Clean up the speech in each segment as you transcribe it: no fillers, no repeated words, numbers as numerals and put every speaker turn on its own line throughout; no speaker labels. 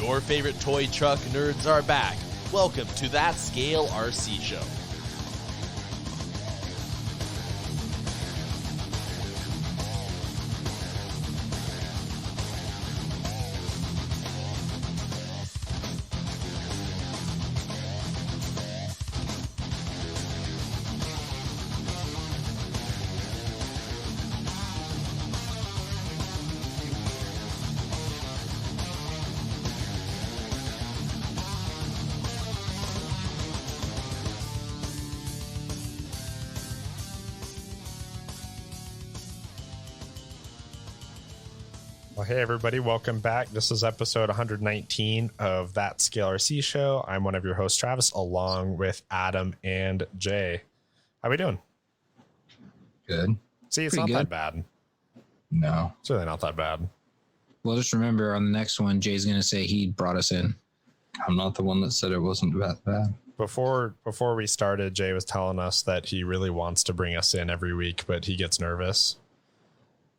Your favorite toy truck nerds are back. Welcome to That Scale RC Show.
Well, hey, everybody. Welcome back. This is episode 119 of That Scale RC Show. I'm one of your hosts, Travis, along with Adam and Jay. How we doing?
Good.
See, it's
Pretty
not
good.
that bad.
No.
It's really not that bad.
Well, just remember on the next one, Jay's going to say he brought us in.
I'm not the one that said it wasn't that bad.
Before we started, Jay was telling us that he really wants to bring us in every week, but he gets nervous.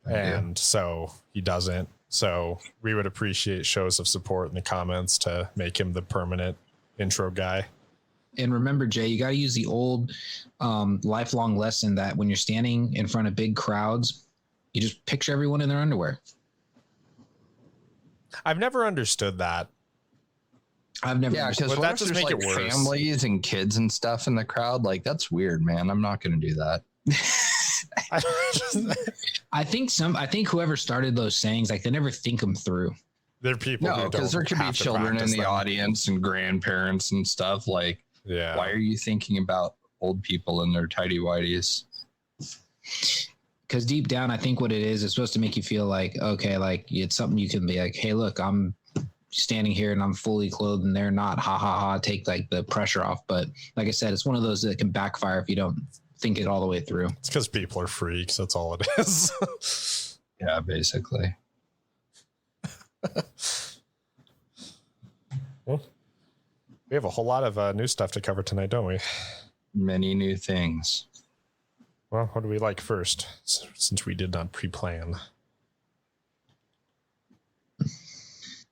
And so he doesn't. So we would appreciate shows of support in the comments to make him the permanent intro guy.
And remember, Jay, you got to use the old lifelong lesson that when you're standing in front of big crowds, you just picture everyone in their underwear.
I've never understood that.
I've never.
Yeah, because
Would
what
that
if
just
there's
make
like
it worse?
families and kids and stuff in the crowd? Like, that's weird, man. I'm not going to do that.
I think whoever started those sayings, like they never think them through.
There are people who
No,
don't
because there could be
have to
children in
practice
the
them.
audience and grandparents and stuff. Like,
Yeah.
why are you thinking about old people in their tidy whities?
Because deep down, I think what it is supposed to make you feel like, okay, like it's something you can be like, hey, look, I'm standing here and I'm fully clothed and they're not. Ha ha ha. Take like the pressure off. But like I said, it's one of those that can backfire if you don't think it all the way through.
It's because people are freaks. That's all it is.
Yeah, basically.
Well, we have a whole lot of new stuff to cover tonight, don't we?
Many new things.
Well, what do we like first, since we did not pre-plan?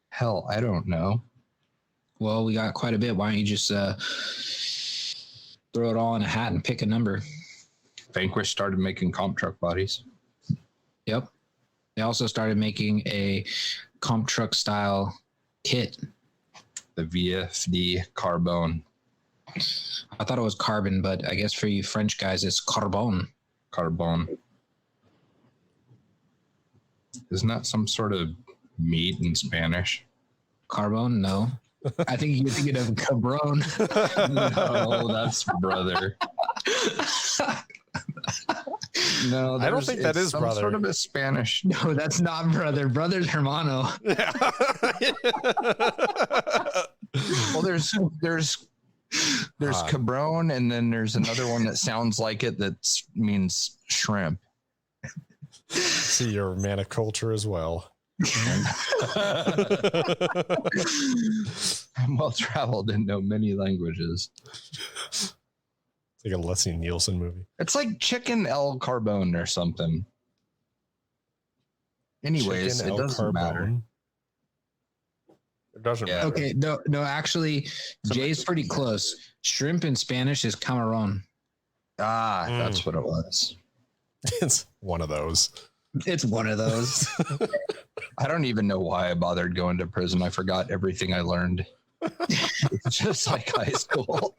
Hell, I don't know.
Well, we got quite a bit. Why don't you just throw it all in a hat and pick a number?
Vanquish started making comp truck bodies.
Yep. They also started making a comp truck style kit.
The VFD Carbone.
I thought it was carbon, but I guess for you French guys, it's carbone.
Carbone. Isn't that some sort of meat in Spanish?
Carbone? No. I think you're thinking of cabron.
No, that's brother. No,
I don't think that is
some
brother.
sort of a Spanish.
No, that's not brother. Brother's hermano.
Well, there's cabron, and then there's another one that sounds like it that means shrimp.
See your manic culture as well.
I'm well traveled and know many languages.
It's like a Leslie Nielsen movie.
It's like chicken El Carbone or something. Anyways,
Chicken
it
El
doesn't matter.
Carbone. It doesn't
Yeah.
matter.
Okay, no, actually, Jay's pretty close. Shrimp in Spanish is camarón.
Ah, that's what it was.
It's one of those.
It's one of those.
I don't even know why I bothered going to prison. I forgot everything I learned. It's just like high school.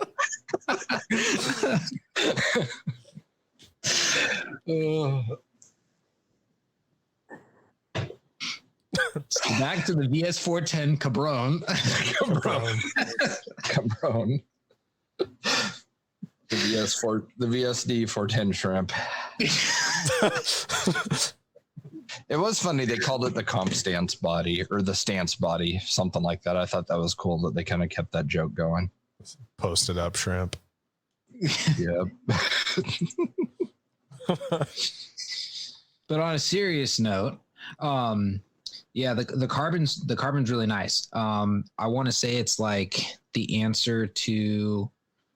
Back to the VS410 cabron.
Cabron. The VSD 410 shrimp. It was funny. They called it the comp stance body or the stance body, something like that. I thought that was cool that they kind of kept that joke going.
Posted up shrimp.
Yeah.
But on a serious note, yeah, the carbon's really nice. I want to say it's like the answer to,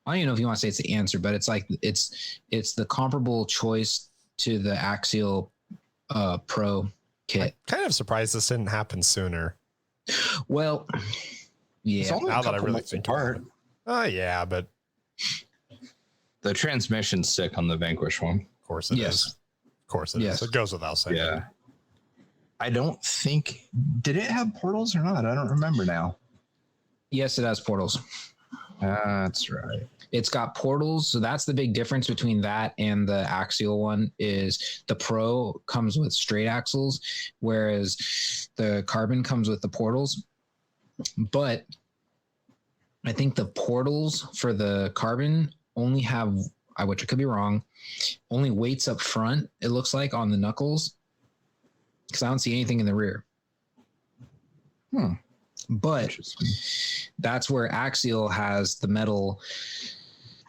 I don't even know if you want to say it's the answer, but it's like it's the comparable choice to the Axial Pro kit.
Kind of surprised this didn't happen sooner.
Well,
It's
yeah.
only a
Now that I
couple
really
months
think
apart.
about it. Oh yeah, but
The transmission's sick on the Vanquish one.
of course it is.
Yes.
Of course it is.
Yes.
It goes without saying.
Yeah. I don't think. Did it have portals or not? I don't remember now.
Yes, it has portals.
That's right.
It's got portals, so that's the big difference between that and the axial one. Is the Pro comes with straight axles, whereas the Carbon comes with the portals. But I think the portals for the Carbon only have, which I could be wrong, only weights up front. It looks like on the knuckles, because I don't see anything in the rear. But
Interesting.
that's where Axial has the metal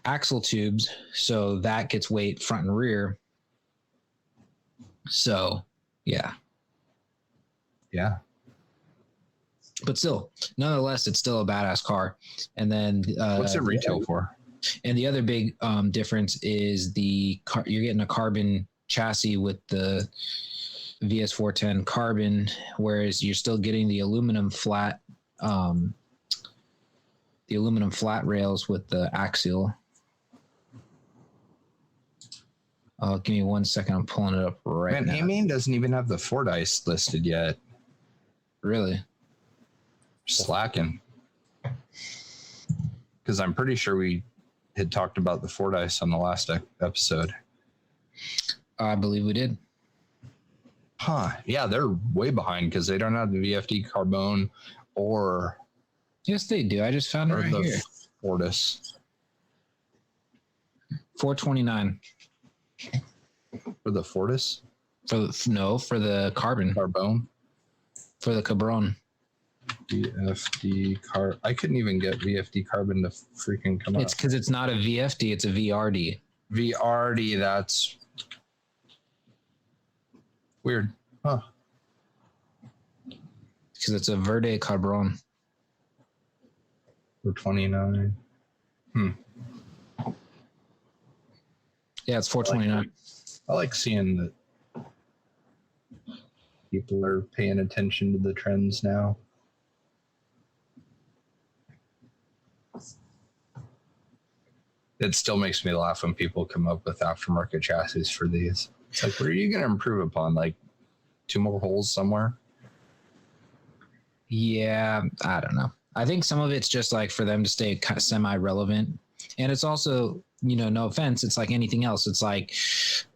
axle tubes, so that gets weight front and rear. So, yeah.
Yeah.
But still, nonetheless, it's still a badass car. And then
What's it retail for?
And the other big difference is you're getting a Carbon chassis with the VS410 Carbon, whereas you're still getting the aluminum flat rails with the Axial. Give me 1 second. I'm pulling it up right now.
Man, Amine doesn't even have the Fordyce listed yet.
Really?
Slacking. Because I'm pretty sure we had talked about the Fordyce on the last episode.
I believe we did.
Huh. Yeah, they're way behind because they don't have the VFD Carbone or
Yes, they do. I just found it right
the
here.
Fortis.
429
For the Fortis?
for the Carbon,
Carbone?
for the Cabron.
VFD car. I couldn't even get VFD Carbon to freaking come
It's
up.
because it's not a VFD, it's a VRD.
VRD, that's weird. Huh.
Because it's a Verde Cabron.
For 29.
Yeah, it's 429.
I like seeing that people are paying attention to the trends now. It still makes me laugh when people come up with aftermarket chassis for these. It's like, what are you going to improve upon? Like 2 more holes somewhere?
Yeah, I don't know. I think some of it's just like for them to stay kind of semi-relevant, and it's also, no offense, it's like anything else. It's like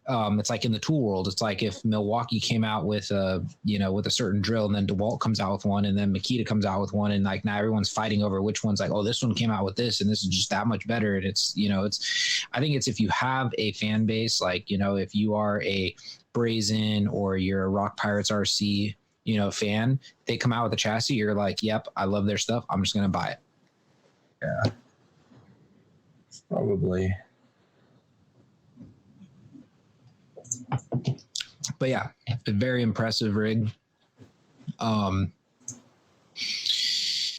in the tool world. It's like if Milwaukee came out with with a certain drill, and then DeWalt comes out with one, and then Makita comes out with one, and like now everyone's fighting over which one's like, oh, this one came out with this, and this is just that much better. And it's I think it's if you have a fan base, like if you are a Brazen or you're a Rock Pirates RC fan, they come out with a chassis, you're like, yep, I love their stuff, I'm just gonna buy it.
Yeah. Probably.
But yeah, a very impressive rig. I'm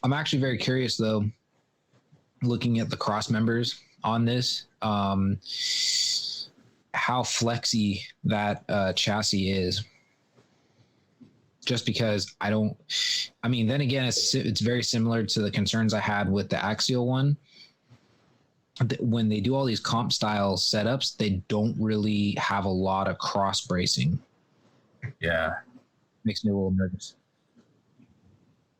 actually very curious though, looking at the cross members on this, how flexy that chassis is. Just because then again, it's very similar to the concerns I had with the Axial one. When they do all these comp style setups, they don't really have a lot of cross bracing.
Yeah.
Makes me a little nervous.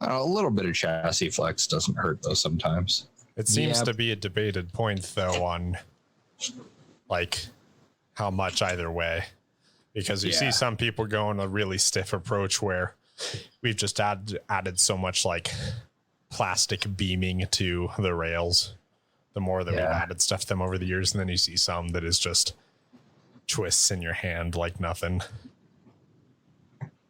A little bit of chassis flex doesn't hurt though sometimes.
It seems
Yeah.
to be a debated point though on like how much either way, because you see some people going a really stiff approach where we've just added so much like plastic beaming to the rails. The more that we've added stuff to them over the years, and then you see some that is just twists in your hand like nothing.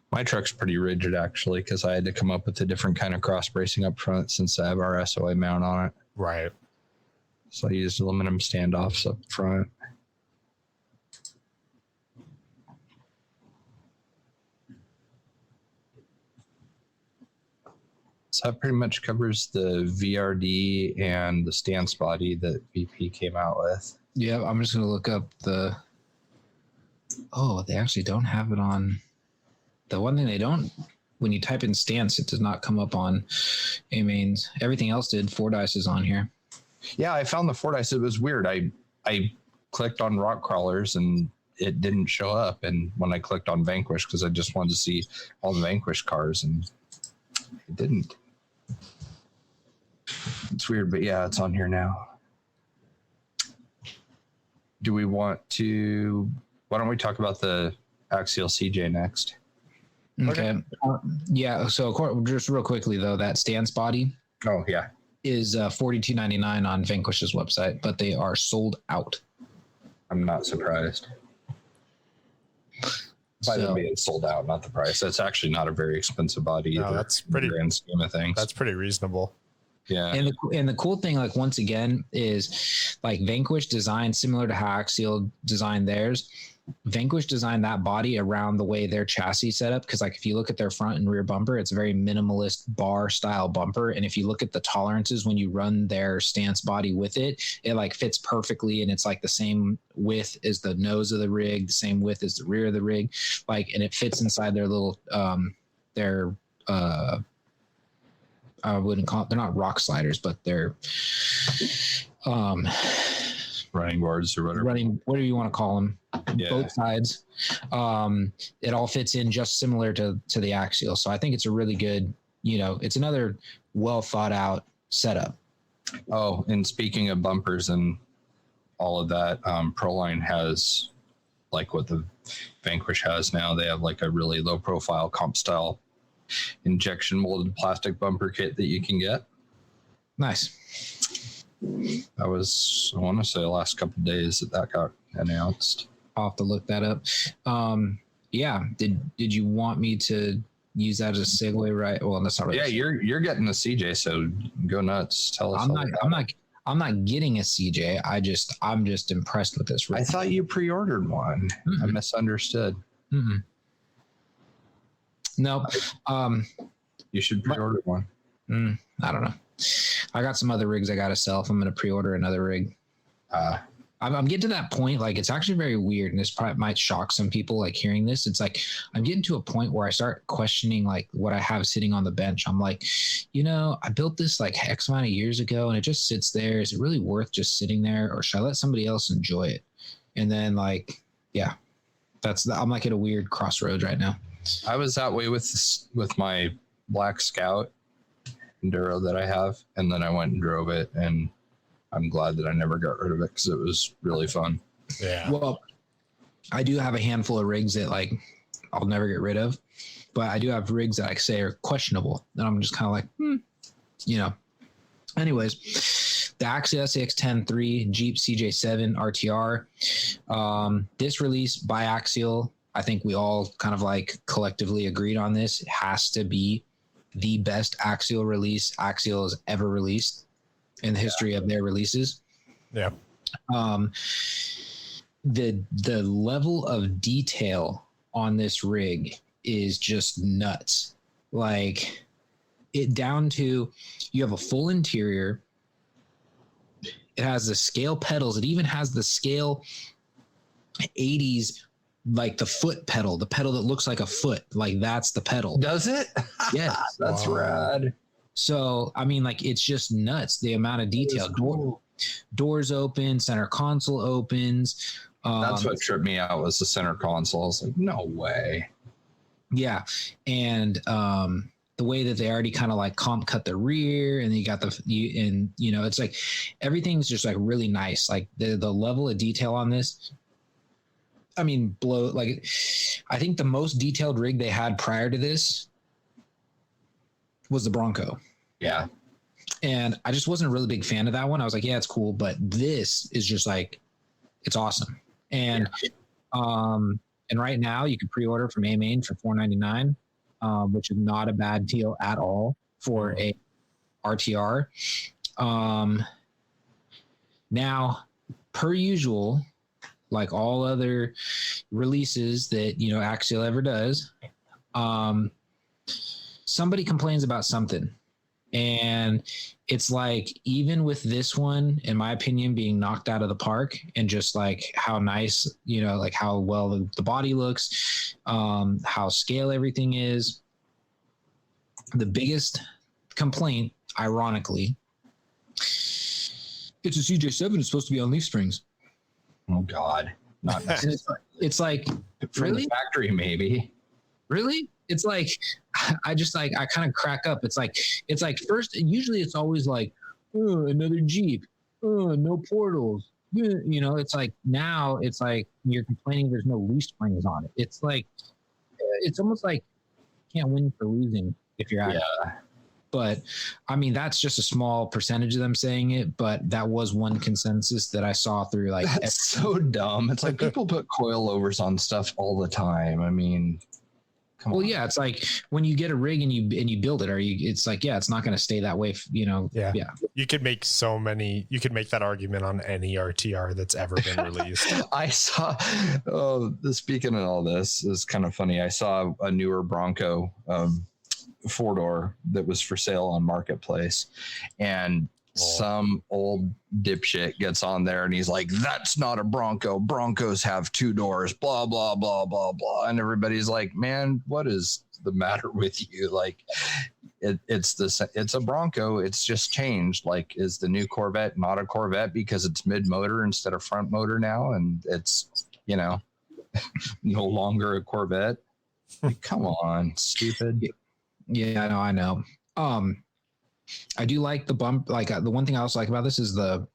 My truck's pretty rigid actually, because I had to come up with a different kind of cross bracing up front since I have our SOA mount on it.
Right.
So I used aluminum standoffs up front. So that pretty much covers the VRD and the stance body that VP came out with.
Yeah, I'm just gonna look up they actually don't have it on. The one thing they don't when you type in stance, it does not come up on A-Mains. Everything else did. Fordyce is on here.
Yeah, I found the Fordyce. It was weird. I clicked on rock crawlers and it didn't show up. And when I clicked on Vanquish, because I just wanted to see all the Vanquish cars, and it didn't. It's weird, but yeah, it's on here now. Do we want to? Why don't we talk about the Axial CJ next?
Okay. Yeah. So just real quickly though, that stance body
Oh yeah,
is $42.99 on Vanquish's website, but they are sold out.
I'm not surprised by them being sold out, not the price. That's actually not a very expensive body either.
No, that's pretty
grand scheme of things.
That's pretty reasonable.
Yeah.
And the cool thing, like, once again, is like Vanquish designed similar to how Axial designed theirs. Vanquish designed that body around the way their chassis set up, because like if you look at their front and rear bumper, it's a very minimalist bar style bumper, and if you look at the tolerances when you run their stance body with it, it like fits perfectly, and it's like the same width as the nose of the rig, the same width as the rear of the rig, like, and it fits inside their little I wouldn't call it, they're not rock sliders, but they're
running boards or whatever.
Whatever you want to call them.
Yeah.
Both sides. It all fits in just similar to the Axial. So I think it's a really good, it's another well thought out setup.
Oh, and speaking of bumpers and all of that, Proline has, like what the Vanquish has now, they have like a really low profile comp style injection molded plastic bumper kit that you can get.
Nice.
That was, I want to say, the last couple of days that got announced.
I'll have to look that up. Yeah. Did you want me to use that as a segue, right? Well, that's not right.
Yeah, you're getting a CJ, so go nuts. Tell us.
I'm not getting a CJ. I'm just impressed with this.
I thought you pre-ordered one.
Mm-hmm.
I misunderstood.
Mm-hmm. No.
You should pre-order one.
I don't know. I got some other rigs I got to sell if I'm going to pre-order another rig. I'm getting to that point. Like, it's actually very weird, and this probably might shock some people, like, hearing this. It's like I'm getting to a point where I start questioning like what I have sitting on the bench. I'm like, I built this like X amount of years ago, and it just sits there. Is it really worth just sitting there, or should I let somebody else enjoy it? And then, like, yeah, I'm like at a weird crossroads right now.
I was that way with my Black Scout Enduro that I have, and then I went and drove it, and I'm glad that I never got rid of it because it was really fun.
Yeah.
Well, I do have a handful of rigs that like I'll never get rid of, but I do have rigs that I say are questionable, and I'm just kind of like, Anyways, the Axial SAX-10 III Jeep CJ7 RTR. This release by Axial, I think we all kind of like collectively agreed on this. It has to be the best Axial release Axial has ever released in the history of their releases.
Yeah.
The level of detail on this rig is just nuts. Like, it down to, you have a full interior. It has the scale pedals. It even has the scale 80s, like the foot pedal, the pedal that looks like a foot. Like, that's the pedal.
Does it?
Yes.
That's rad.
So, I mean, like, it's just nuts, the amount of detail.
Cool.
Doors open, center console opens.
That's what tripped me out, was the center console. I was like, no way.
Yeah. And the way that they already kind of like comp cut the rear, and you got it's like everything's just like really nice. Like the level of detail on this, I mean, I think the most detailed rig they had prior to this was the Bronco.
Yeah.
And I just wasn't a really big fan of that one. I was like, yeah, it's cool, but this is just like, it's awesome. And and right now you can pre-order from A-Main for $499, which is not a bad deal at all for a RTR. Now, per usual, like all other releases that Axial ever does, somebody complains about something. And it's like, even with this one, in my opinion, being knocked out of the park, and just like how nice, like how well the body looks, how scale everything is, the biggest complaint, ironically, it's a CJ7. It's supposed to be on leaf springs.
Oh God, not
And it's like
from
really?
the factory, maybe.
Really? It's like I kind of crack up. It's like first, usually it's always like, oh, another Jeep, oh, no portals. You know, it's like now it's like you're complaining there's no leaf springs on it. It's like it's almost like you can't win for losing if you're out.
Yeah.
But I mean, that's just a small percentage of them saying it, but that was one consensus that I saw through like
That's so dumb. It's like people put coilovers on stuff all the time. I mean, come
well,
on.
yeah, it's like when you get a rig and you build it, it's like, yeah, it's not going to stay that way, you know.
Yeah. You could make that argument on any RTR that's ever been released.
I saw, speaking of all this is kind of funny. I saw a newer Bronco 4-door that was for sale on Marketplace, and some old dipshit gets on there and he's like, that's not a Bronco. Broncos have 2 doors, blah, blah, blah, blah, blah. And everybody's like, man, what is the matter with you? Like, it's a Bronco. It's just changed. Like, is the new Corvette not a Corvette because it's mid motor instead of front motor now? And it's, you know, no longer a Corvette. Like, come on, stupid.
Yeah, I know. I do like the bump. Like the one thing I also like about this is the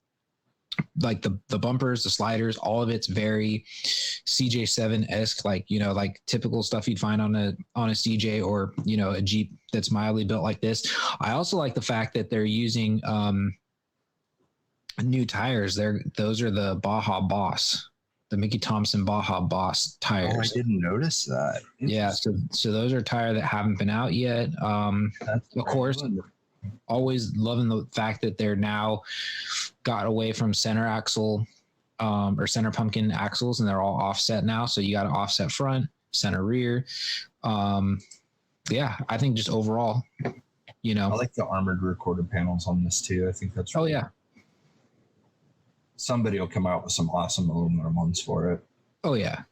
bumpers, the sliders, all of it's very CJ7-esque, like, you know, like typical stuff you'd find on a CJ or, you know, a Jeep that's mildly built like this. I also like the fact that they're using new tires. Those are the Baja Boss, the Mickey Thompson Baja Boss tires.
Oh, I didn't notice that.
Yeah, so those are tires that haven't been out yet. Of course, always loving the fact that they're now got away from center axle or center pumpkin axles, and they're all offset now. So you got an offset front, center rear. Yeah, I think just overall, you know,
I like the armored rear quarter panels on this too. I think that's
really, yeah.
Somebody will come out with some awesome aluminum ones for it.
Oh yeah.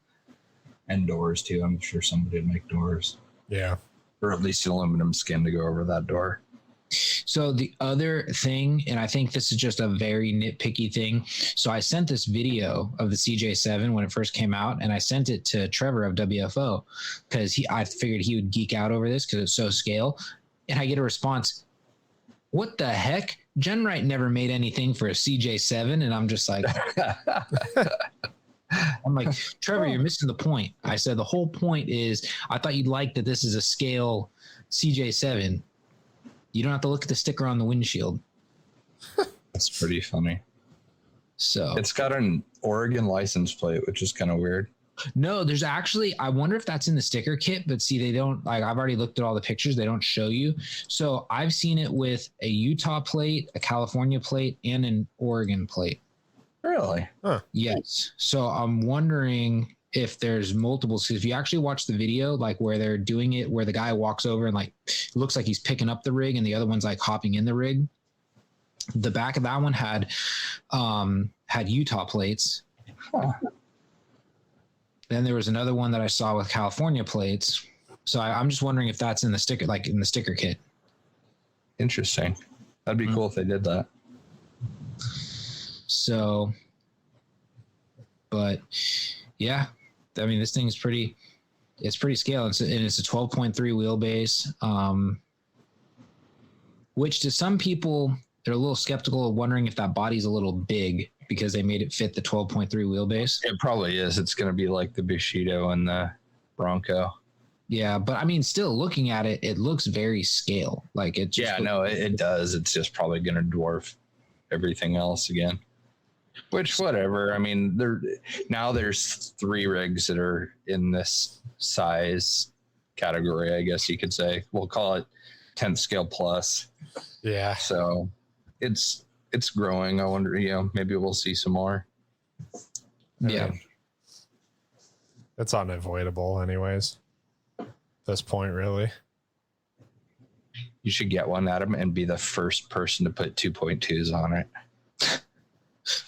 And doors too. I'm sure somebody would make doors.
Yeah.
Or at least an aluminum skin to go over that door.
So the other thing, and I think this is just a very nitpicky thing. So I sent this video of the CJ7 when it first came out, and I sent it to Trevor of WFO because I figured he would geek out over this because it's so scale. And I get a response, what the heck? Genwright never made anything for a CJ7. And I'm just like, I'm like, Trevor, you're missing the point. I said, the whole point is I thought you'd like that this is a scale CJ7. You don't have to look at the sticker on the windshield.
That's pretty funny.
So
it's got an Oregon license plate, which is kind of weird.
No, there's actually, I wonder if that's in the sticker kit, but see, they don't, like, I've already looked at all the pictures. They don't show you. So I've seen it with a Utah plate, a California plate, and an Oregon plate.
Really?
Huh.
Yes. So I'm wondering if there's multiples. If you actually watch the video, like where they're doing it, where the guy walks over and like, it looks like he's picking up the rig and the other one's like hopping in the rig. The back of that one had Utah plates.
Huh.
Then there was another one that I saw with California plates. So I'm just wondering if that's in the sticker, like in the sticker kit.
Interesting. That'd be cool if they did that.
So, but yeah, I mean, this thing is pretty scale. It's a 12.3 wheelbase, which to some people, they're a little skeptical of wondering if that body's a little big because they made it fit the 12.3 wheelbase.
It probably is. It's going to be like the Bushido and the Bronco.
Yeah, but I mean, still looking at it, it looks very scale. Like it just
it does. It's just probably going to dwarf everything else again. Which, whatever. I mean, there's 3 rigs that are in this size category, I guess you could say. We'll call it 10th scale plus.
Yeah.
So it's growing. I wonder, maybe we'll see some more.
Yeah.
It's unavoidable anyways. At this point, really.
You should get one, Adam, and be the first person to put 2.2s on it.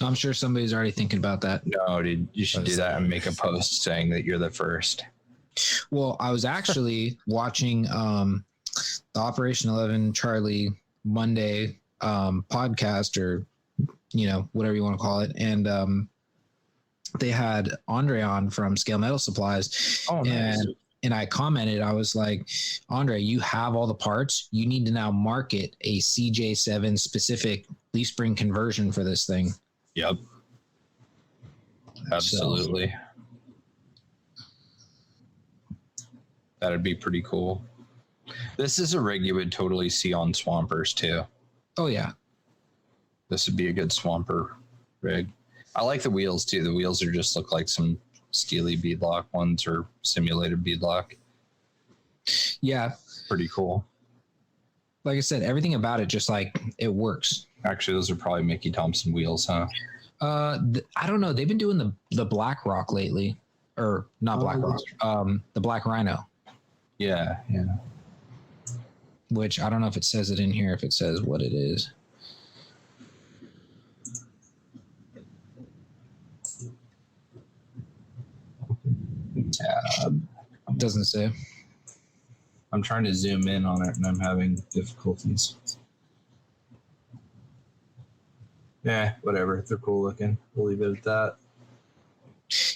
I'm sure somebody's already thinking about that.
No, dude, you should do that and make a post saying that you're the first.
Well, I was actually watching the Operation 11 Charlie Monday podcast, or whatever you want to call it, and they had Andre on from Scale Metal Supplies.
Oh, nice.
And I commented, I was like, Andre, you have all the parts. You need to now market a CJ7 specific leaf spring conversion for this thing.
Yep. Absolutely. That'd be pretty cool. This is a rig you would totally see on Swampers too.
Oh, yeah.
This would be a good Swamper rig. I like the wheels too. The wheels are just look like some steely beadlock ones or simulated beadlock.
Yeah.
Pretty cool.
Like I said, everything about it just like it works.
Actually, those are probably Mickey Thompson wheels, huh?
I don't know. They've been doing the Black Rock lately, or not Black Rock. The Black Rhino.
Yeah, yeah.
Which I don't know if it says it in here. If it says what it is. Doesn't say.
I'm trying to zoom in on it and I'm having difficulties. Yeah, whatever. They're cool looking. We'll leave it at that.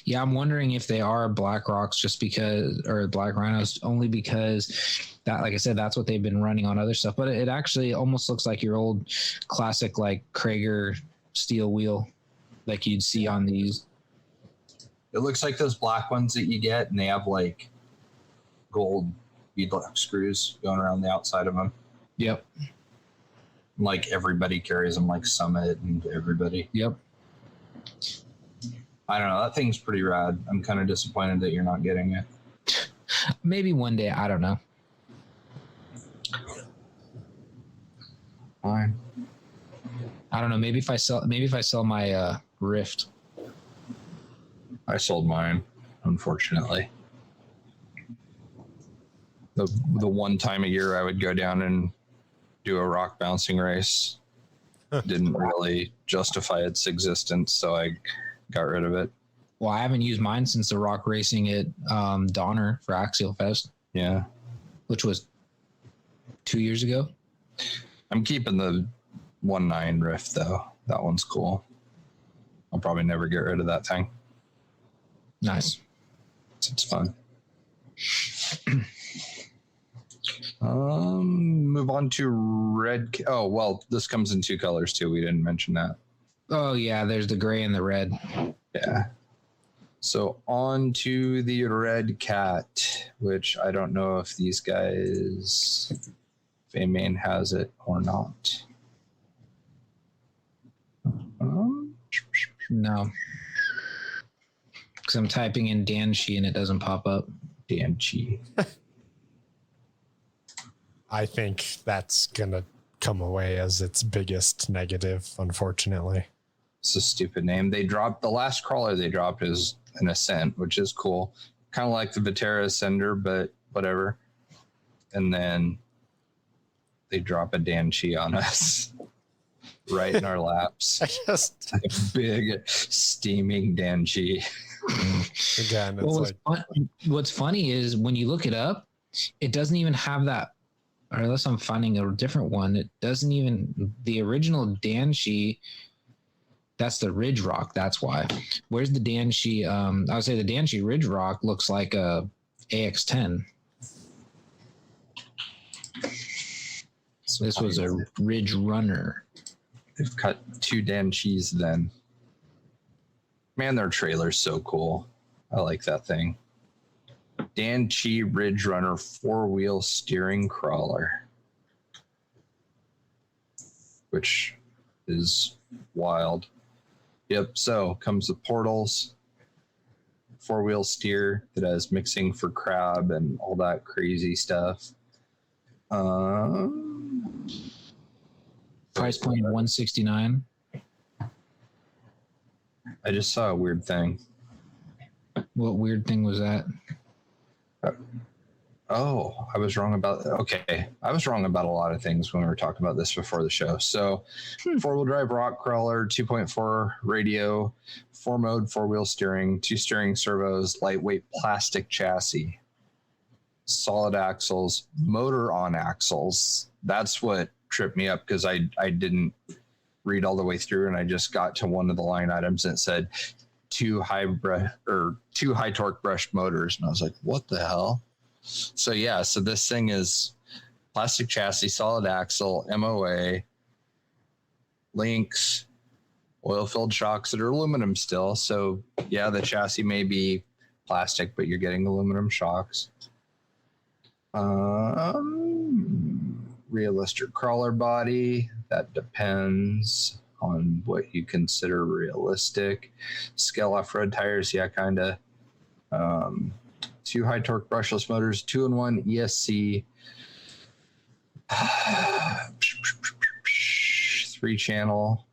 Yeah, I'm wondering if they are Black Rocks just because, or Black Rhinos only because that, like I said, that's what they've been running on other stuff. But it actually almost looks like your old classic, like Krager steel wheel, like you'd see on these.
It looks like those black ones that you get, and they have like gold beadlock screws going around the outside of them.
Yep.
Like everybody carries them, like Summit and everybody.
Yep.
I don't know. That thing's pretty rad. I'm kind of disappointed that you're not getting it.
Maybe one day. I don't know.
Fine.
I don't know. Maybe if I sell my Rift.
I sold mine, unfortunately. The one time a year I would go down and do a rock bouncing race didn't really justify its existence, so I got rid of it.
Well, I haven't used mine since the rock racing at Donner for Axial Fest.
Yeah.
Which was 2 years ago.
I'm keeping the 1.9 Rift, though. That one's cool. I'll probably never get rid of that thing.
Nice.
It's fun. Move on to red. Oh, well, this comes in two colors, too. We didn't mention that.
Oh, yeah. There's the gray and the red.
Yeah. So on to the Red Cat, which I don't know if these guys, if A-Main has it or not.
No. Because I'm typing in Danshi and it doesn't pop up.
Danchi.
I think that's going to come away as its biggest negative, unfortunately.
It's a stupid name. They dropped, the last crawler they dropped is an Ascent, which is cool. Kind of like the Viterra Ascender, but whatever. And then they drop a Danchi on us right in our laps.
I just
A big steaming Danchi.
Again, it's
well, what's funny is when you look it up, it doesn't even have that, or unless I'm finding a different one, it doesn't even, the original Danshi, that's the Ridge Rock, that's why. Where's the Danshi? I would say the Danshi Ridge Rock looks like a AX10. So this was a Ridge Runner.
They've cut two Danchis then. Man, their trailer's so cool. I like that thing. Danchi Ridge Runner 4-wheel steering crawler, which is wild. Yep. So comes the portals, 4-wheel steer that has mixing for crab and all that crazy stuff.
Price point 169.
I just saw a weird thing.
What weird thing was that?
Oh, I was wrong about, okay. I was wrong about a lot of things when we were talking about this before the show. So 4-wheel drive rock crawler, 2.4 radio, 4-mode, 4-wheel steering, 2 steering servos, lightweight plastic chassis. solid axles, motor on axles. That's what tripped me up because I didn't read all the way through, and I just got to one of the line items and it said two high torque brushed motors, and I was like, what the hell? So yeah, so this thing is plastic chassis, solid axle, MOA, links, oil-filled shocks that are aluminum still. So yeah, the chassis may be plastic, but you're getting aluminum shocks. Realistic crawler body. That depends on what you consider realistic. Scale off-road tires, yeah, kind of. 2 high torque brushless motors, 2-in-1 ESC. 3-channel.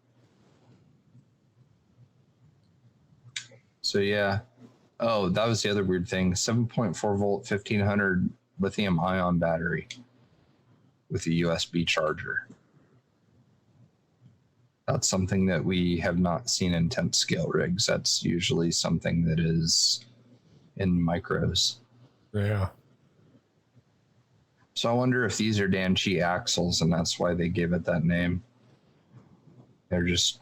So yeah. Oh, that was the other weird thing. 7.4 volt, 1500 lithium ion battery with a USB charger. That's something that we have not seen in 10th scale rigs. That's usually something that is in micros.
Yeah.
So I wonder if these are Danchi axles and that's why they gave it that name. They're just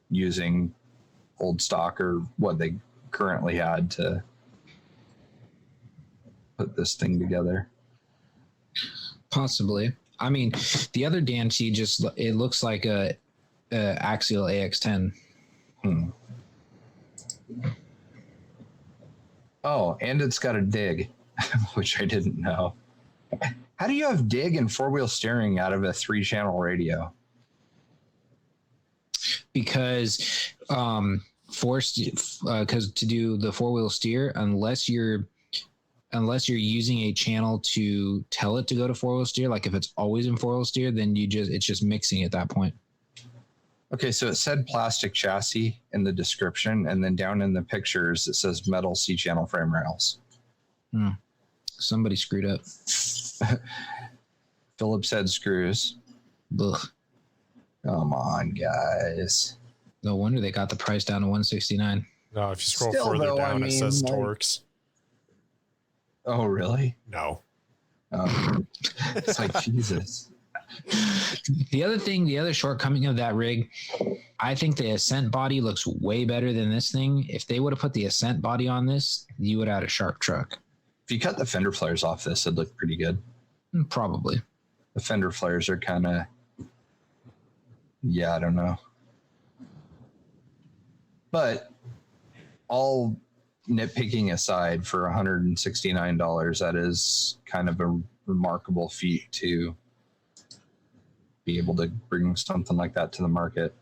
using old stock or what they currently had to put this thing together.
Possibly. I mean, the other Danchi it looks like a Axial AX10.
Oh, and it's got a dig, which I didn't know. How do you have dig and 4-wheel steering out of a 3-channel radio?
Because because to do the 4-wheel steer, unless you're using a channel to tell it to go to 4-wheel steer, like if it's always in 4-wheel steer, then it's just mixing at that point.
Okay, so it said plastic chassis in the description, and then down in the pictures it says metal C-channel frame rails.
Somebody screwed up.
Phillips head screws.
Ugh.
Come on, guys.
No wonder they got the price down to $169.
No, if you scroll
Still,
further
though,
down,
I
it says
mean,
Torx.
Oh, really?
No.
It's like, Jesus.
The other shortcoming of that rig, I think the Ascent body looks way better than this thing. If they would have put the Ascent body on this, you would have had a sharp truck.
If you cut the fender flares off this, it'd look pretty good.
Probably.
The fender flares are kind of, yeah, I don't know. But all nitpicking aside, for $169, that is kind of a remarkable feat to be able to bring something like that to the market.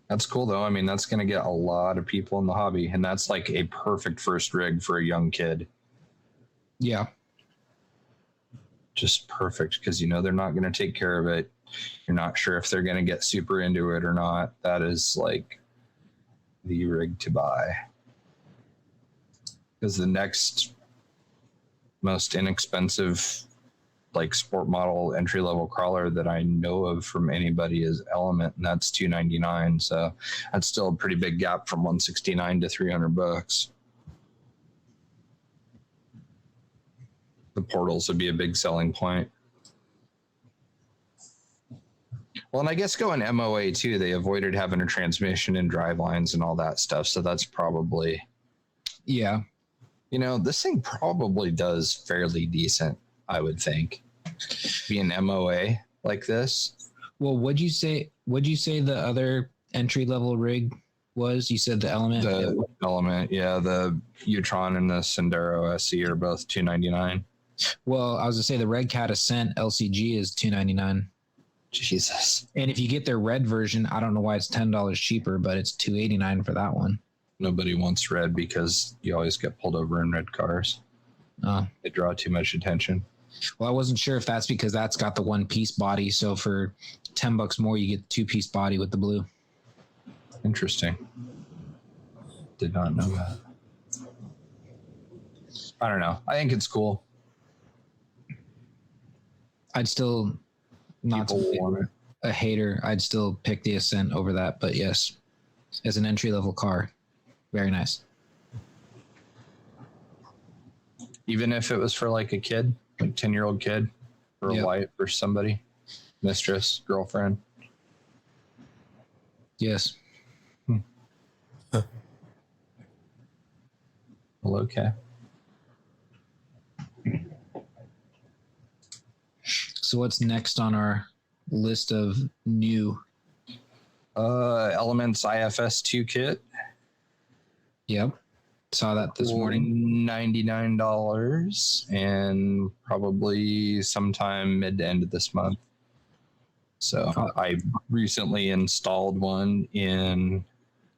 That's cool though. I mean, that's going to get a lot of people in the hobby, and that's like a perfect first rig for a young kid.
Yeah.
Just perfect, because they're not going to take care of it. You're not sure if they're going to get super into it or not. That is like the rig to buy. Because the next most inexpensive like sport model entry level crawler that I know of from anybody is Element, and that's $299. So that's still a pretty big gap from $169 to $300. The portals would be a big selling point. Well, and I guess going MOA too, they avoided having a transmission and drive lines and all that stuff. So that's probably,
Yeah.
This thing probably does fairly decent, I would think. Being MOA like this.
Well, what'd you say the other entry level rig was? You said the Element?
The Element, yeah. The U-Tron and the Sendero SC are both $299.
Well, I was gonna say the Red Cat Ascent LCG is $299.
Jesus.
And if you get their red version, I don't know why it's $10 cheaper, but it's $289 for that one.
Nobody wants red because you always get pulled over in red cars. They draw too much attention.
Well, I wasn't sure if that's because that's got the one-piece body. So for $10 more, you get the 2-piece body with the blue.
Interesting. Did not know that. I don't know. I think it's cool.
I'd still not
People want it.
a hater. I'd still pick the Ascent over that. But yes, as an entry-level car, Very nice.
Even if it was for like a kid, like 10-year-old kid, or a wife or somebody, mistress, girlfriend.
Yes.
Well, okay.
So what's next on our list of new?
Elements IFS 2 kit.
Yep. Saw that this morning.
$99 and probably sometime mid to end of this month. So I recently installed one in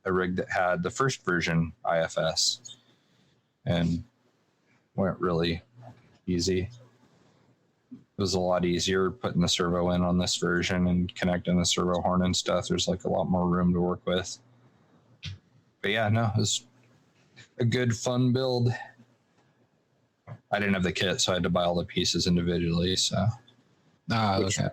a rig that had the first version IFS and went really easy. It was a lot easier putting the servo in on this version and connecting the servo horn and stuff. There's like a lot more room to work with. But yeah, no, it was a good fun build. I didn't have the kit, so I had to buy all the pieces individually. So,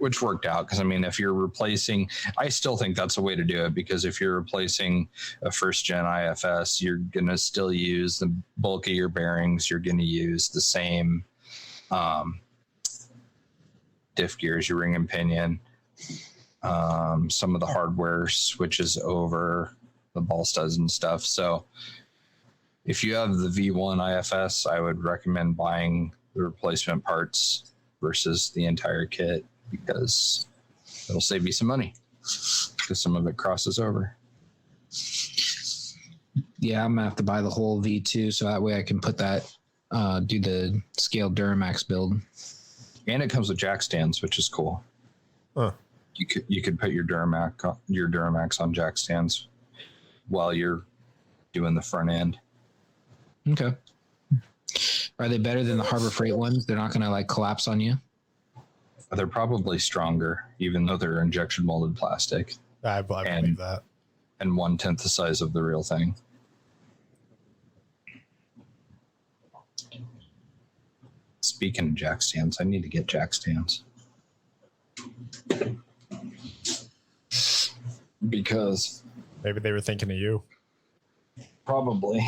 which worked out because I mean, if you're replacing, I still think that's a way to do it because if you're replacing a first gen IFS, you're gonna still use the bulk of your bearings. You're gonna use the same diff gears, your ring and pinion. Some of the hardware switches over the ball studs and stuff. So if you have the V1 IFS, I would recommend buying the replacement parts versus the entire kit because it'll save you some money because some of it crosses over.
Yeah, I'm gonna have to buy the whole V2 so that way I can put that, do the scaled Duramax build.
And it comes with jack stands, which is cool.
Huh.
You could put your Duramax on jack stands while you're doing the front end.
Okay. Are they better than the Harbor Freight ones? They're not gonna like collapse on you?
They're probably stronger, even though they're injection molded plastic.
I believe that.
And 1/10 the size of the real thing. Speaking of jack stands, I need to get jack stands. Because
maybe they were thinking of you.
Probably.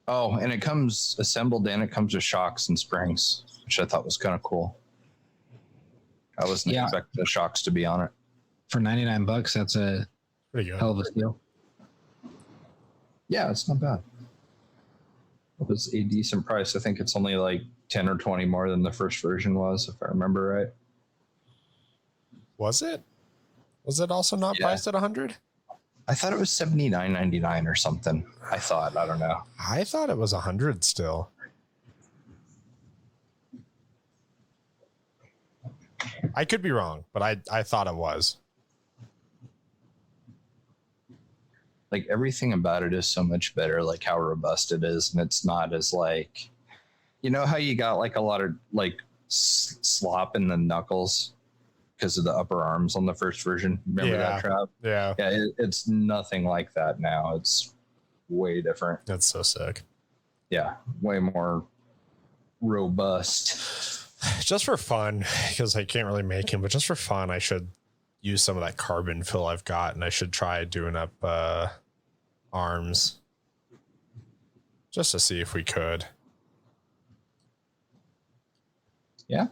Oh, and it comes assembled and it comes with shocks and springs, which I thought was kind of cool. I wasn't expecting the shocks to be on it.
For $99, that's a
pretty good.
Hell of a deal.
Yeah, it's not bad. It was a decent price. I think it's only like 10 or 20 more than the first version was, if I remember right.
Was it? Was it also not priced at 100?
I thought it was $79.99 or something. I don't know.
I thought it was 100 still. I could be wrong, but I thought it was.
Like everything about it is so much better, like how robust it is. And it's not as like, you know how you got like a lot of like slop in the knuckles because of the upper arms on the first version. Remember that trap?
Yeah.
Yeah. It's nothing like that now. It's way different.
That's so sick.
Yeah. Way more robust.
Just for fun, because I can't really make him, but just for fun, I should use some of that carbon fill I've got, and I should try doing up arms just to see if we could.
Yeah.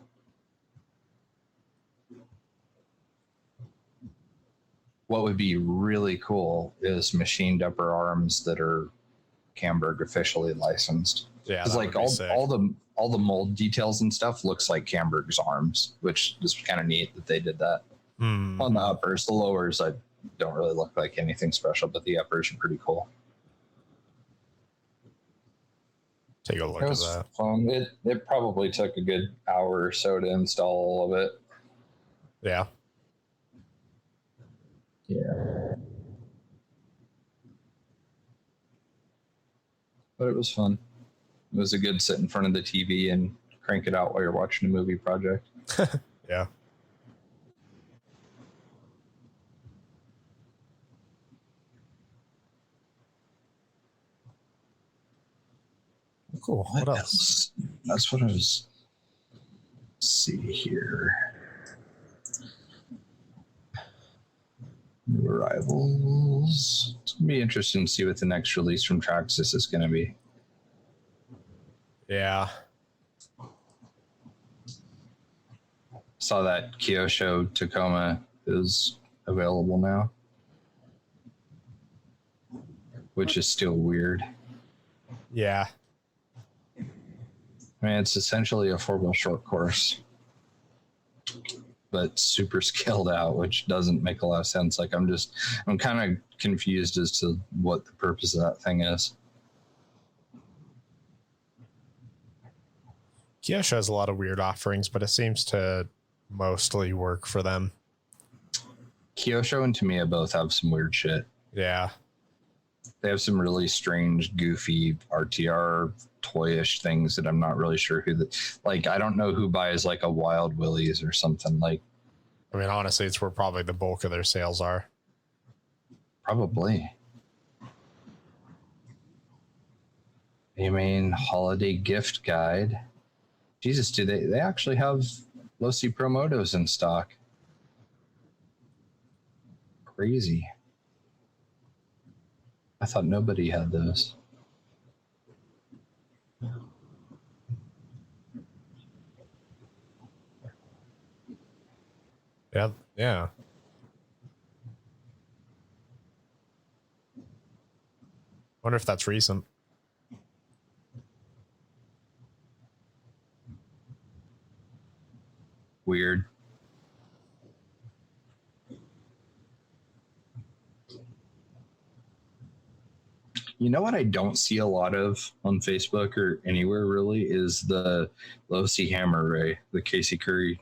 What would be really cool is machined upper arms that are Camberg officially licensed.
Yeah,
it's like all the mold details and stuff looks like Camberg's arms, which is kind of neat that they did that. On the uppers. The lowers, I don't really look like anything special, but the uppers are pretty cool.
Take a look at that.
Fun. It probably took a good hour or so to install all of it.
Yeah.
Yeah. But it was fun. It was a good sit in front of the TV and crank it out while you're watching a movie project.
Yeah. Cool. What else?
That's what I was. Let's see here. New arrivals. It's gonna be interesting to see what the next release from Traxxas is gonna be.
Yeah.
Saw that Kyosho Tacoma is available now, which is still weird.
Yeah.
I mean, it's essentially a 4-wheel short course, but super scaled out, which doesn't make a lot of sense. Like, I'm kind of confused as to what the purpose of that thing is.
Kyosho has a lot of weird offerings, but it seems to mostly work for them.
Kyosho and Tamiya both have some weird shit.
Yeah.
They have some really strange, goofy RTR toyish things that I'm not really sure like, I don't know who buys like a Wild Willys or something. Like,
I mean, honestly, it's where probably the bulk of their sales are.
probably. You mean holiday gift guide? Jesus, do they actually have Losi Pro Motos in stock? Crazy. I thought nobody had those.
Yeah. Yeah. Wonder if that's recent.
Weird. You know what I don't see a lot of on Facebook or anywhere really is the Losi Hammer Ray, the Casey Curry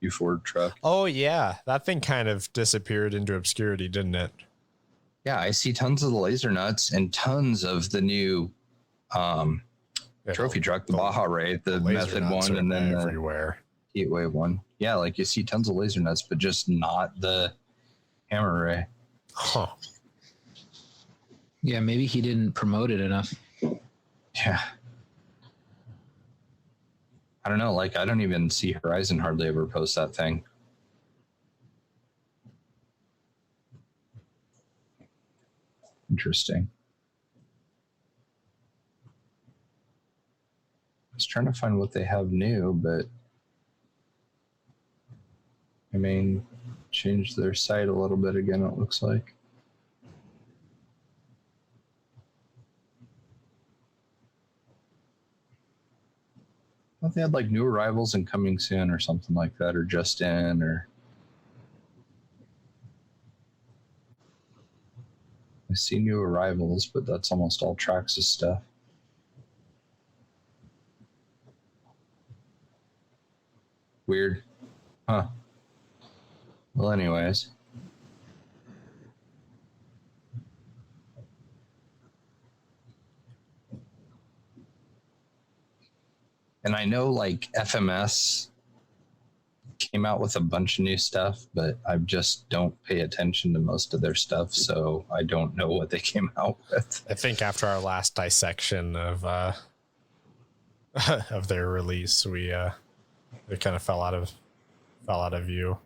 U-Ford truck.
Oh, yeah. That thing kind of disappeared into obscurity, didn't it?
Yeah, I see tons of the laser nuts and tons of the new trophy truck, the Baja Ray, the
laser
Method
nuts
one,
are
and then
everywhere.
the Heatwave one. Yeah, like you see tons of laser nuts, but just not the Hammer Ray.
Huh.
Yeah, maybe he didn't promote it enough.
Yeah. I don't know. Like, I don't even see Horizon hardly ever post that thing. Interesting. I was trying to find what they have new, but I mean, changed their site a little bit again, it looks like. I thought they had like new arrivals and coming soon or something like that, or just in, or I see new arrivals, but that's almost all Traxxas stuff. Weird. Huh. Well, anyways. And I know like FMS came out with a bunch of new stuff, but I just don't pay attention to most of their stuff, so I don't know what they came out with.
I think after our last dissection of of their release, we it kind of fell out of view.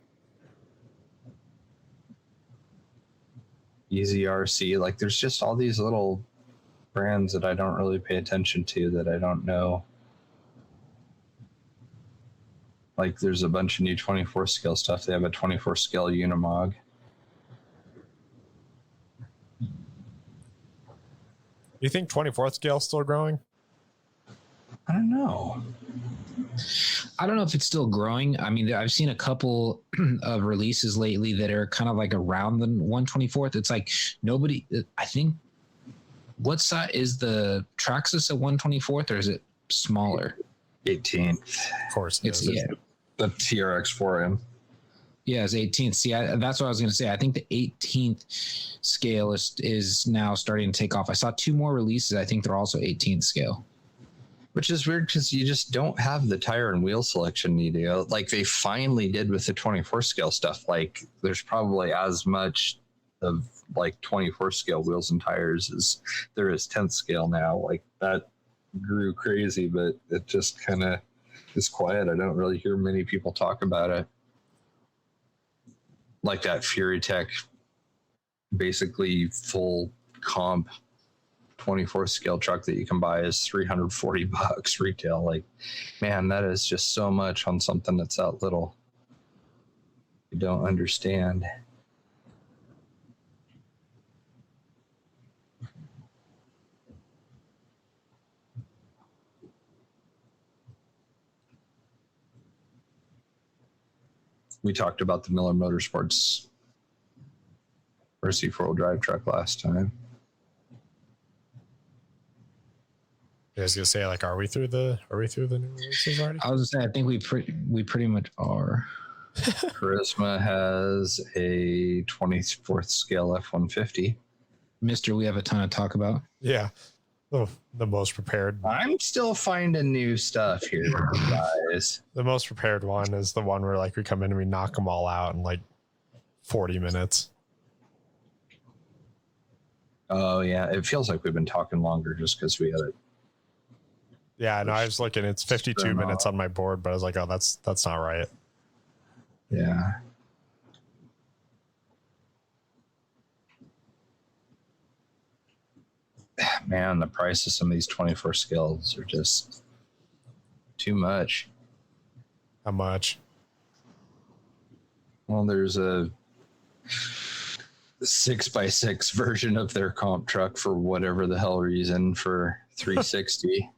Easy RC, like there's just all these little brands that I don't really pay attention to, that I don't know. Like there's a bunch of new 24 scale stuff. They have a 24 scale Unimog.
You think 24th scale is still growing?
I don't know.
I don't know if it's still growing. I mean, I've seen a couple of releases lately that are kind of like around the 124th. It's like nobody, I think, what size is the Traxxas at 124th, or is it smaller?
18th.
Of course,
It's
is.
yeah.
The TRX4M.
Yeah, it's 18th. See, that's what I was going to say. I think the 18th scale is now starting to take off. I saw 2 more releases. I think they're also 18th scale.
Which is weird because you just don't have the tire and wheel selection you do. Like they finally did with the 24 scale stuff. Like there's probably as much of like 24 scale wheels and tires as there is 10th scale now. Like that grew crazy, but it just kind of is quiet. I don't really hear many people talk about it. Like that Fury Tech basically full comp 24 scale truck that you can buy is $340 retail. Like, man, that is just so much on something that's that little. You don't understand. We talked about the Miller Motorsports RC 4-wheel drive truck last time.
I was gonna say, like, are we through the new releases already?
I was gonna say, I think we pretty much are.
Charisma has a 24th scale F-150.
Mister, we have a ton to talk about.
Yeah. Oh, the most prepared.
I'm still finding new stuff here, guys.
The most prepared one is the one where, like, we come in and we knock them all out in like 40 minutes.
Oh yeah, it feels like we've been talking longer just because we had it.
Yeah, no, I was looking. It's 52 minutes on my board, but I was like, oh, that's not right.
Yeah. Man, the price of some of these 24 scales are just too much.
How much?
Well, there's a 6x6 version of their comp truck for whatever the hell reason for $360,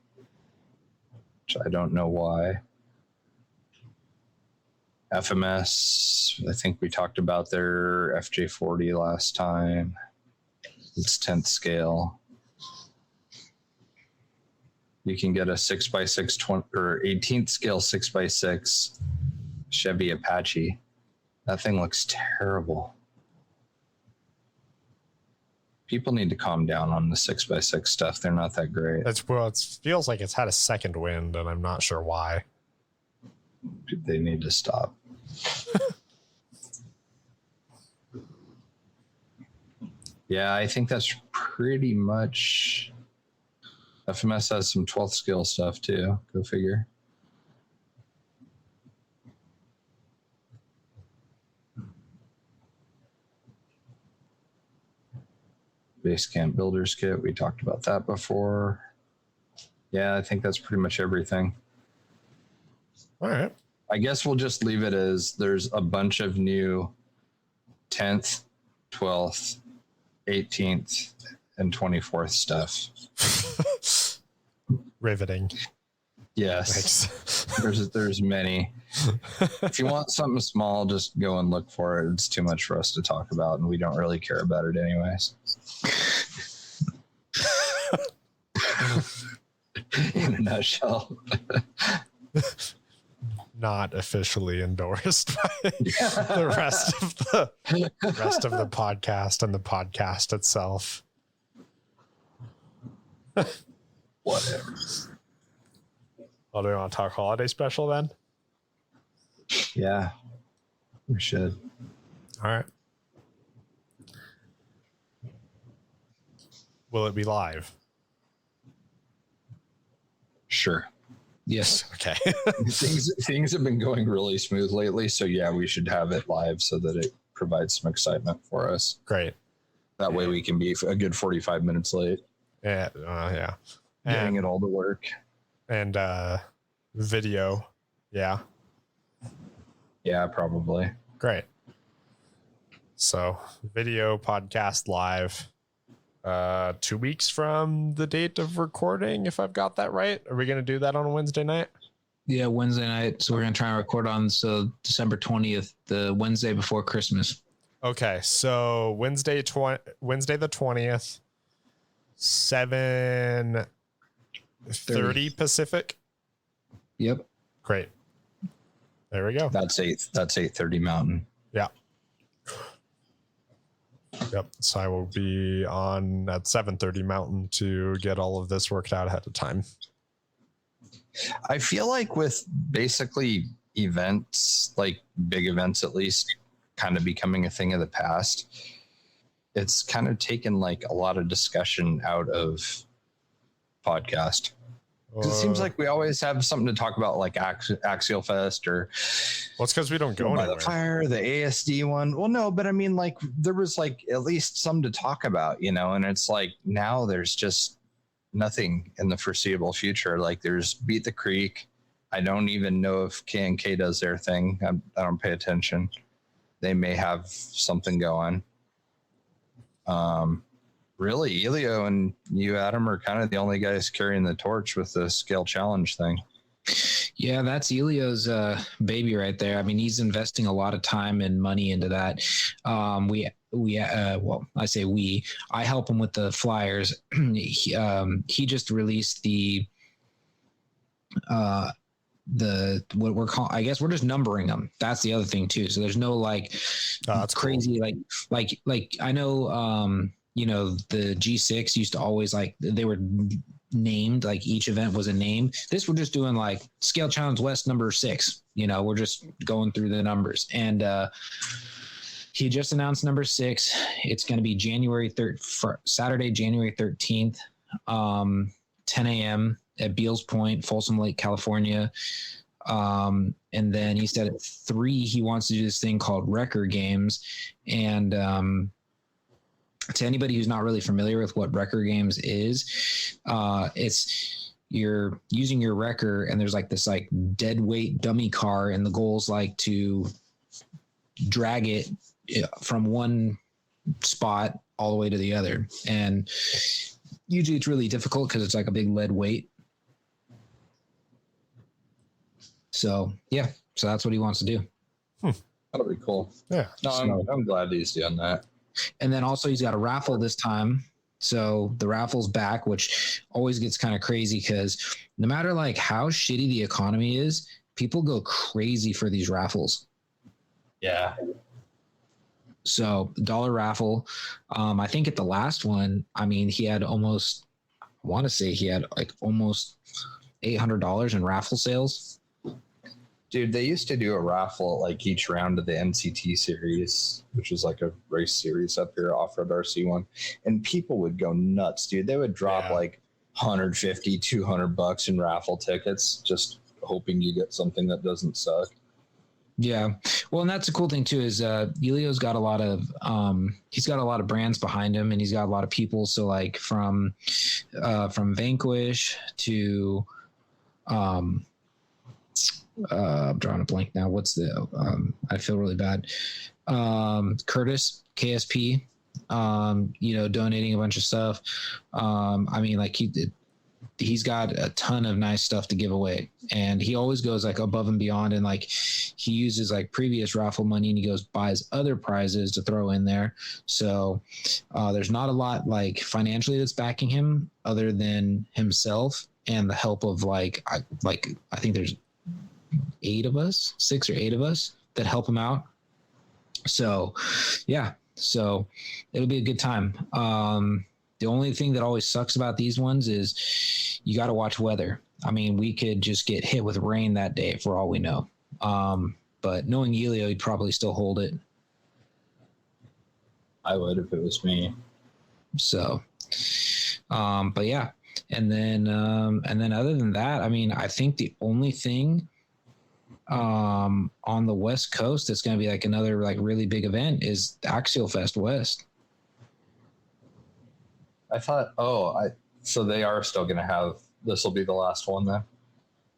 which I don't know why. FMS, I think we talked about their FJ40 last time. It's 10th scale. You can get a 6x6 or 18th scale 6x6 Chevy Apache. That thing looks terrible. People need to calm down on the 6x6 stuff. They're not that great.
It feels like it's had a second wind, and I'm not sure why.
They need to stop. Yeah, I think that's pretty much. FMS has some 12th scale stuff too. Go figure. Basecamp Builders Kit. We talked about that before. Yeah, I think that's pretty much everything.
All right.
I guess we'll just leave it as there's a bunch of new 10th, 12th, 18th, and 24th stuff.
Riveting.
Yes.
Thanks.
There's many. If you want something small, just go and look for it. It's too much for us to talk about, and we don't really care about it anyways. In a nutshell.
Not officially endorsed by the rest of the podcast and the podcast itself.
Whatever.
Oh, do we want to talk holiday special then?
Yeah, we should.
All right. Will it be live?
Sure.
Yes.
Okay.
Things have been going really smooth lately, so yeah, we should have it live so that it provides some excitement for us.
Great.
That way we can be a good 45 minutes late.
Yeah. Yeah.
Getting it all to work.
And video. Yeah.
Yeah, probably.
Great. So video podcast live 2 weeks from the date of recording, if I've got that right. Are we going to do that on a Wednesday night?
Yeah, Wednesday night. So we're going to try and record on December 20th, the Wednesday before Christmas.
Okay, so Wednesday the 20th, 7:30 Pacific.
Yep.
Great. There we go.
That's 8:30 Mountain.
Yeah. Yep. So I will be on at 7:30 Mountain to get all of this worked out ahead of time.
I feel like with basically events, like big events at least, kind of becoming a thing of the past, it's kind of taken like a lot of discussion out of podcast. 'Cause it seems like we always have something to talk about, like Axial Fest or
well, it's because we don't go
by
anywhere.
the Fire, the ASD one. Well, no, but I mean, like there was like at least some to talk about, you know, and it's like now there's just nothing in the foreseeable future. Like there's Beat the Creek. I don't even know if K&K does their thing. I don't pay attention. They may have something going. Really, Elio and you, Adam, are kind of the only guys carrying the torch with the scale challenge thing.
Yeah, that's Elio's baby right there. I mean, he's investing a lot of time and money into that. Well, I say we. I help him with the flyers. He just released the what we're calling. I guess we're just numbering them. That's the other thing too. So there's no like
that's
crazy
cool.
like I know. You know, the G6 used to always like they were named, like each event was a name. This we're just doing like Scale Challenge West number 6. You know, we're just going through the numbers. And he just announced number 6. It's going to be Saturday, January 13th, 10 a.m. at Beals Point, Folsom Lake, California. And then he said at 3, he wants to do this thing called Wrecker Games. And to anybody who's not really familiar with what Wrecker Games is, it's you're using your wrecker and there's like this like dead weight dummy car, and the goal is like to drag it from one spot all the way to the other. And usually it's really difficult because it's like a big lead weight. So yeah, so that's what he wants to do.
That'll be cool.
Yeah.
No, I'm glad he's doing that.
And then also he's got a raffle this time. So the raffle's back, which always gets kind of crazy because no matter like how shitty the economy is, people go crazy for these raffles.
Yeah.
So dollar raffle. I think at the last one, I mean, he had almost, I want to say he had like almost $800 in raffle sales.
Dude, they used to do a raffle at like each round of the NCT series, which is like a race series up here, off-road RC one. And people would go nuts, dude. They would drop like 150, $200 in raffle tickets, just hoping you get something that doesn't suck.
Yeah. Well, and that's the cool thing too, is Elio's got a lot of, he's got a lot of brands behind him, and he's got a lot of people. So like from Vanquish to, I'm drawing a blank now. What's the, I feel really bad. Curtis, KSP, you know, donating a bunch of stuff. I mean, like he's got a ton of nice stuff to give away, and he always goes like above and beyond. And like, he uses like previous raffle money and he goes buys other prizes to throw in there. So, there's not a lot like financially that's backing him other than himself and the help of I think there's 6 or 8 of us that help him out. So yeah, so it'll be a good time. The only thing that always sucks about these ones is you got to watch weather. I mean, we could just get hit with rain that day for all we know. But knowing Elio, he'd probably still hold it.
I would if it was me.
So, but yeah. And then other than that, I mean, I think the only thing on the West Coast that's going to be like another like really big event is Axial Fest West.
I thought, so they are still going to have, this will be the last one then?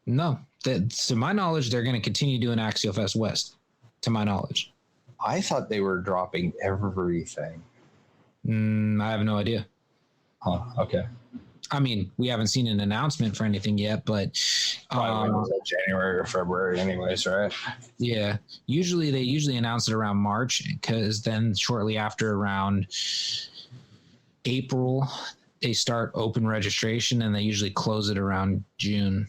No, to my knowledge, they're going to continue doing Axial Fest West, to my knowledge.
I thought they were dropping everything.
I have no idea.
Huh, okay.
I mean, we haven't seen an announcement for anything yet, but
January or February anyways, right?
Yeah. They announce it around March, because then shortly after, around April, they start open registration, and they usually close it around June.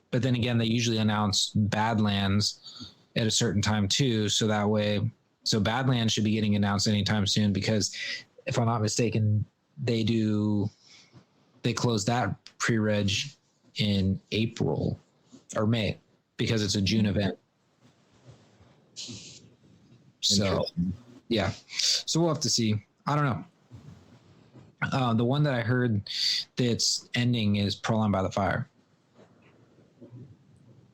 But then again, they usually announce Badlands at a certain time too. So that way, Badlands should be getting announced anytime soon, because if I'm not mistaken, they close that pre-reg in April or May, because it's a June event. So yeah, so we'll have to see. I don't know. The one that I heard that's ending is Proline by the Fire.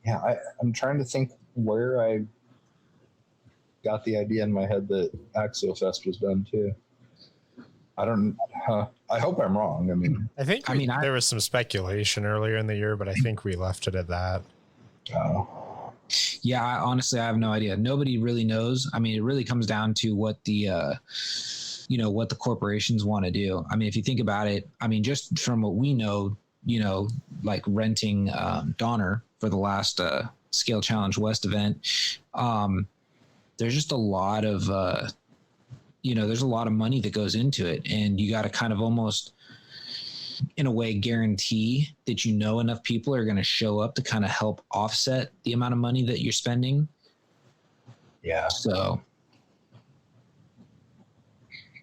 Yeah, I'm trying to think where I got the idea in my head that Axial Fest was done too. I don't. I hope I'm wrong. I mean,
there was some speculation earlier in the year, but I think we left it at that.
Yeah, honestly, I have no idea. Nobody really knows. I mean, it really comes down to what the what the corporations want to do. I mean, if you think about it, I mean, just from what we know, like renting Donner for the last Scale Challenge West event, there's just a lot of there's a lot of money that goes into it, and you got to kind of almost, in a way, guarantee that enough people are going to show up to kind of help offset the amount of money that you're spending.
Yeah.
So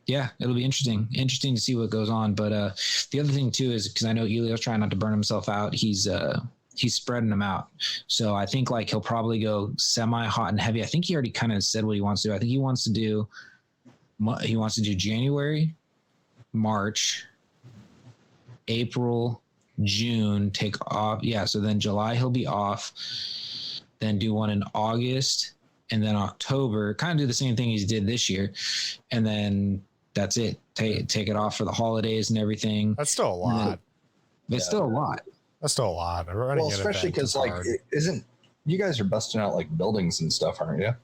yeah, it'll be interesting to see what goes on. But the other thing too is, because I know Elio's trying not to burn himself out, he's spreading them out. So I think like he'll probably go semi hot and heavy. I think he already kind of said what he wants to do. I think he wants to do January, March, April, June, take off. Yeah. So then July he'll be off, then do one in August, and then October, kind of do the same thing he did this year. And then that's it. Take it off for the holidays and everything.
That's still a lot.
It's still a lot.
That's still a lot.
Well, especially because like, you guys are busting out like buildings and stuff, aren't you?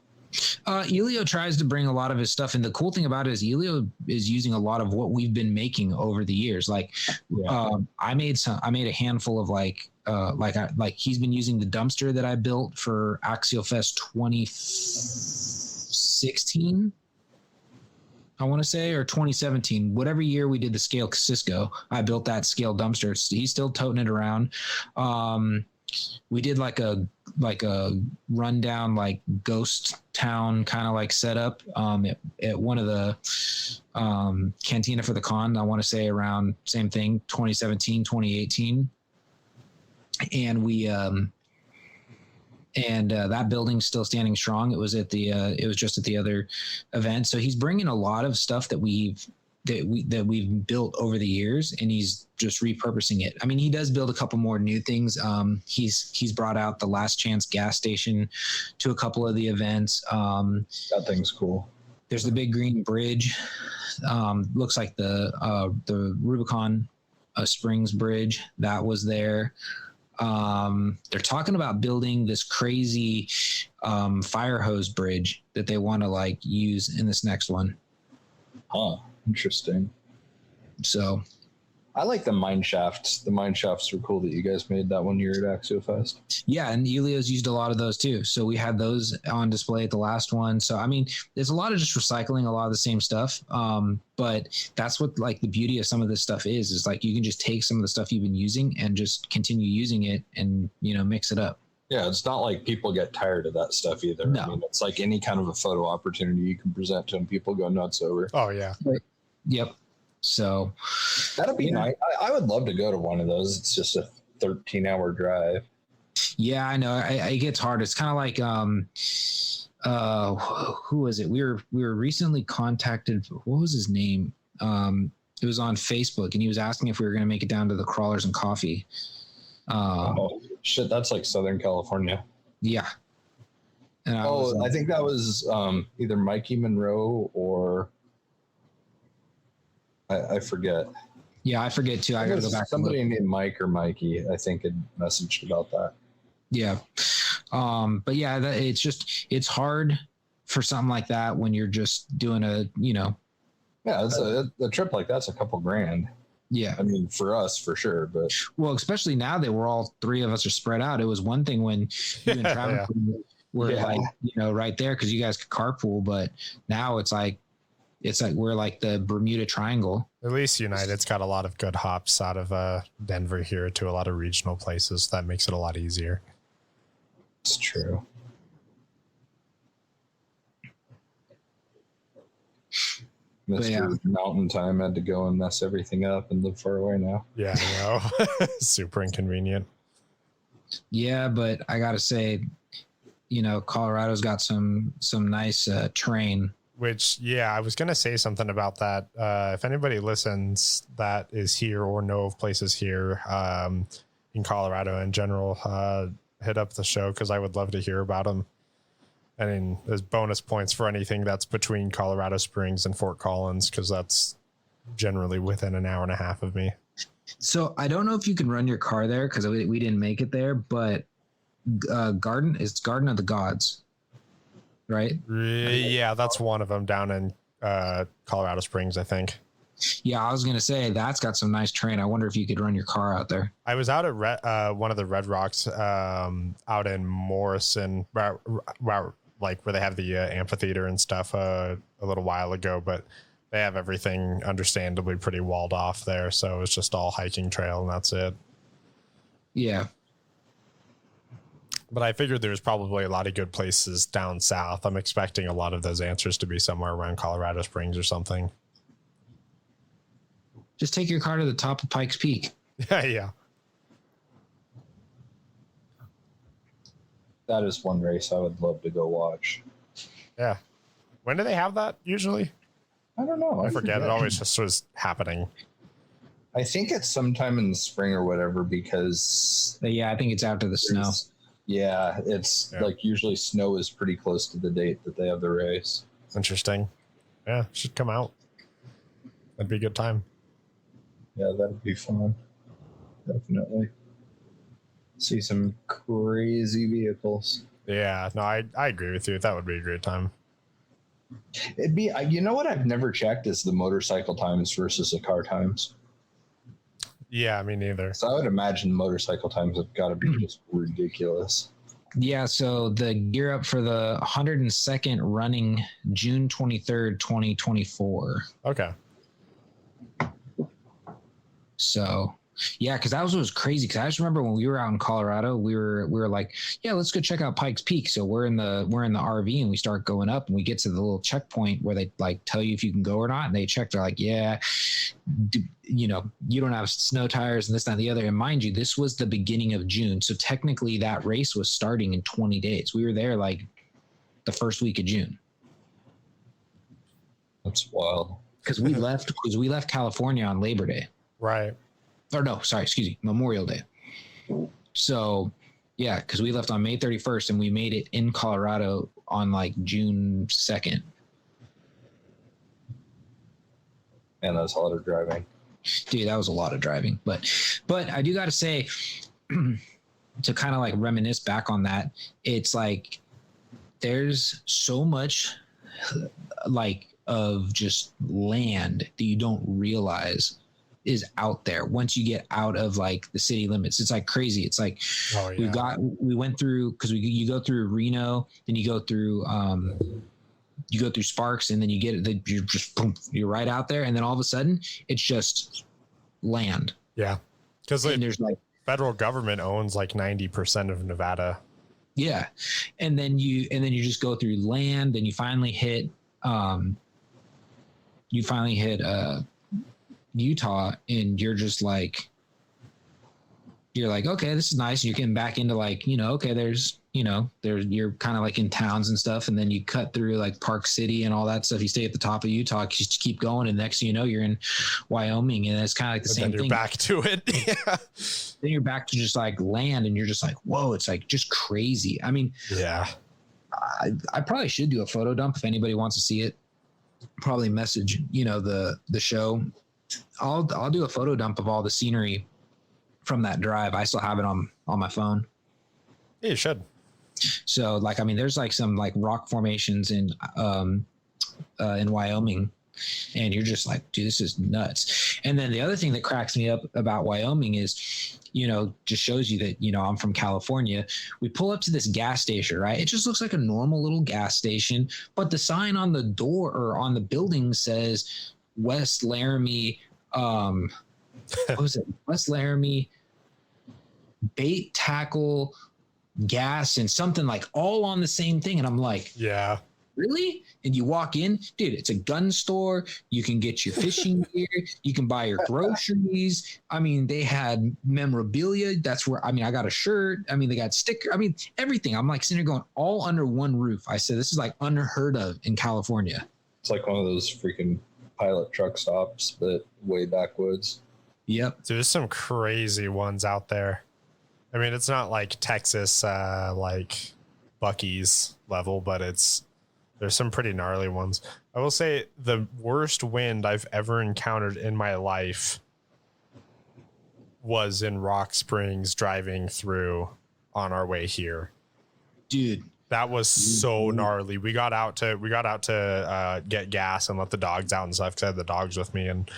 Elio tries to bring a lot of his stuff, and the cool thing about it is Elio is using a lot of what we've been making over the years. Like, I made a handful of like he's been using the dumpster that I built for Axial Fest 2016, I want to say, or 2017, whatever year we did the Scale Cisco, I built that scale dumpster. He's still toting it around. We did like a rundown, like ghost town kind of like setup at one of the Cantina for the Con, I want to say around same thing, 2017, 2018. And we that building's still standing strong. It was just at the other event. So he's bringing a lot of stuff that we've built over the years, and he's just repurposing it. I mean, he does build a couple more new things. He's brought out the Last Chance gas station to a couple of the events.
That thing's cool.
There's the big green bridge. Looks like the Rubicon Springs bridge that was there. They're talking about building this crazy fire hose bridge that they want to like use in this next one.
Huh. Interesting.
So
I like the mine shafts. The mine shafts were cool that you guys made that one year at Axial Fest.
Yeah, and Elio's used a lot of those too. So we had those on display at the last one. So I mean, there's a lot of just recycling a lot of the same stuff. But that's what like the beauty of some of this stuff is like you can just take some of the stuff you've been using and just continue using it and mix it up.
Yeah, it's not like people get tired of that stuff either.
No.
I mean, it's like any kind of a photo opportunity you can present to them, people go nuts over.
Oh yeah.
Yep. So
that'd be nice. I would love to go to one of those. It's just a 13-hour drive.
Yeah, I know. It gets hard. It's kind of like who was it? We were recently contacted. What was his name? It was on Facebook, and he was asking if we were going to make it down to the Crawlers and Coffee.
Oh shit, that's like Southern California.
Yeah. And
I think that was either Mikey Monroe or I forget.
Yeah, I forget too. I got to go back.
Somebody named Mike or Mikey, I think, had messaged about that.
Yeah. But yeah, it's hard for something like that when you're just doing a. Yeah,
it's a trip like that's a couple grand.
Yeah.
I mean, for us, for sure. But
well, especially now that we're all three of us are spread out. It was one thing when you and Travis were like, right there because you guys could carpool. But now it's like we're like the Bermuda Triangle.
At least United's got a lot of good hops out of Denver here to a lot of regional places. That makes it a lot easier.
It's true. Mr. Mountain Time had to go and mess everything up and live far away now.
Yeah, I know. Super inconvenient.
Yeah, but I gotta say, Colorado's got some nice terrain.
Which, yeah, I was going to say something about that. If anybody listens that is here or know of places here in Colorado in general, hit up the show because I would love to hear about them. I mean, there's bonus points for anything that's between Colorado Springs and Fort Collins because that's generally within an hour and a half of me.
So I don't know if you can run your car there because we didn't make it there, but Garden of the Gods, right?
Yeah, that's one of them down in Colorado Springs, I think.
Yeah, I was gonna say that's got some nice terrain. I wonder if you could run your car out there.
I was out at one of the Red Rocks out in Morrison, like where they have the amphitheater and stuff a little while ago, but they have everything understandably pretty walled off there. So it's just all hiking trail and that's it.
Yeah.
But I figured there's probably a lot of good places down south. I'm expecting a lot of those answers to be somewhere around Colorado Springs or something.
Just take your car to the top of Pikes Peak.
Yeah.
That is one race I would love to go watch.
Yeah. When do they have that usually?
I don't know.
I forget. It always just was happening.
I think it's sometime in the spring or whatever because...
Yeah, I think it's after the snow.
Yeah, it's like usually snow is pretty close to the date that they have the race.
Interesting. Yeah, should come out. That'd be a good time.
Yeah, that'd be fun. Definitely. See some crazy vehicles.
Yeah, no, I agree with you. That would be a great time.
It'd be, you know what I've never checked is the motorcycle times versus the car times.
Yeah, me neither.
So I would imagine motorcycle times have got to be just ridiculous.
Yeah, so the gear up for the 102nd running June 23rd, 2024.
Okay.
So, yeah, because that was crazy. Because I just remember when we were out in Colorado, we were like, yeah, let's go check out Pikes Peak. So we're in the RV and we start going up and we get to the little checkpoint where they like tell you if you can go or not. And they check. They're like, yeah, you don't have snow tires and this, that, and the other. And mind you, this was the beginning of June. So technically that race was starting in 20 days. We were there like the first week of June.
That's wild.
Because we left California on Labor Day.
Right.
Or no, sorry, excuse me, Memorial Day. So, yeah, because we left on May 31st and we made it in Colorado on like June 2nd.
And that's a lot of driving.
Dude, that was a lot of driving. But I do got to say, to kind of like reminisce back on that, it's like there's so much like of just land that you don't realize is out there once you get out of like the city limits. It's like crazy. It's like we went through because you go through Reno, then you go through Sparks, and then you get it. You're just boom, you're right out there, and then all of a sudden it's just land.
Yeah, because
there's like
federal government owns like 90% of Nevada.
Yeah, and then you just go through land, and you finally hit Utah, and you're like, okay, this is nice. You're getting back into like, okay, you're kind of like in towns and stuff. And then you cut through like Park City and all that stuff. You stay at the top of Utah, just keep going. And next thing you know, you're in Wyoming, and it's kind of like the same thing.
You're back to it. Yeah.
Then you're back to just like land, and you're just like, whoa, it's like just crazy. I mean,
yeah,
I probably should do a photo dump if anybody wants to see it. Probably message, the show. I'll do a photo dump of all the scenery from that drive. I still have it on my phone.
Yeah, you should.
So like, I mean, there's like some like rock formations in Wyoming, and you're just like, dude, this is nuts. And then the other thing that cracks me up about Wyoming is, just shows you that, I'm from California. We pull up to this gas station, right? It just looks like a normal little gas station, but the sign on the door or on the building says West Laramie, what was it? West Laramie bait, tackle, gas, and something like all on the same thing. And I'm like,
yeah,
really? And you walk in, dude, it's a gun store. You can get your fishing gear. You can buy your groceries. I mean, they had memorabilia. That's where, I got a shirt. I mean, they got sticker. I mean, everything. I'm like sitting there going all under one roof. I said, this is like unheard of in California.
It's like one of those freaking pilot truck stops, but way backwoods.
Yep.
There's some crazy ones out there. I mean, it's not like Texas, like Buc-ee's level, but there's some pretty gnarly ones. I will say the worst wind I've ever encountered in my life was in Rock Springs driving through on our way here.
Dude,
that was so gnarly. We got out to get gas and let the dogs out and stuff, because I had the dogs with me, and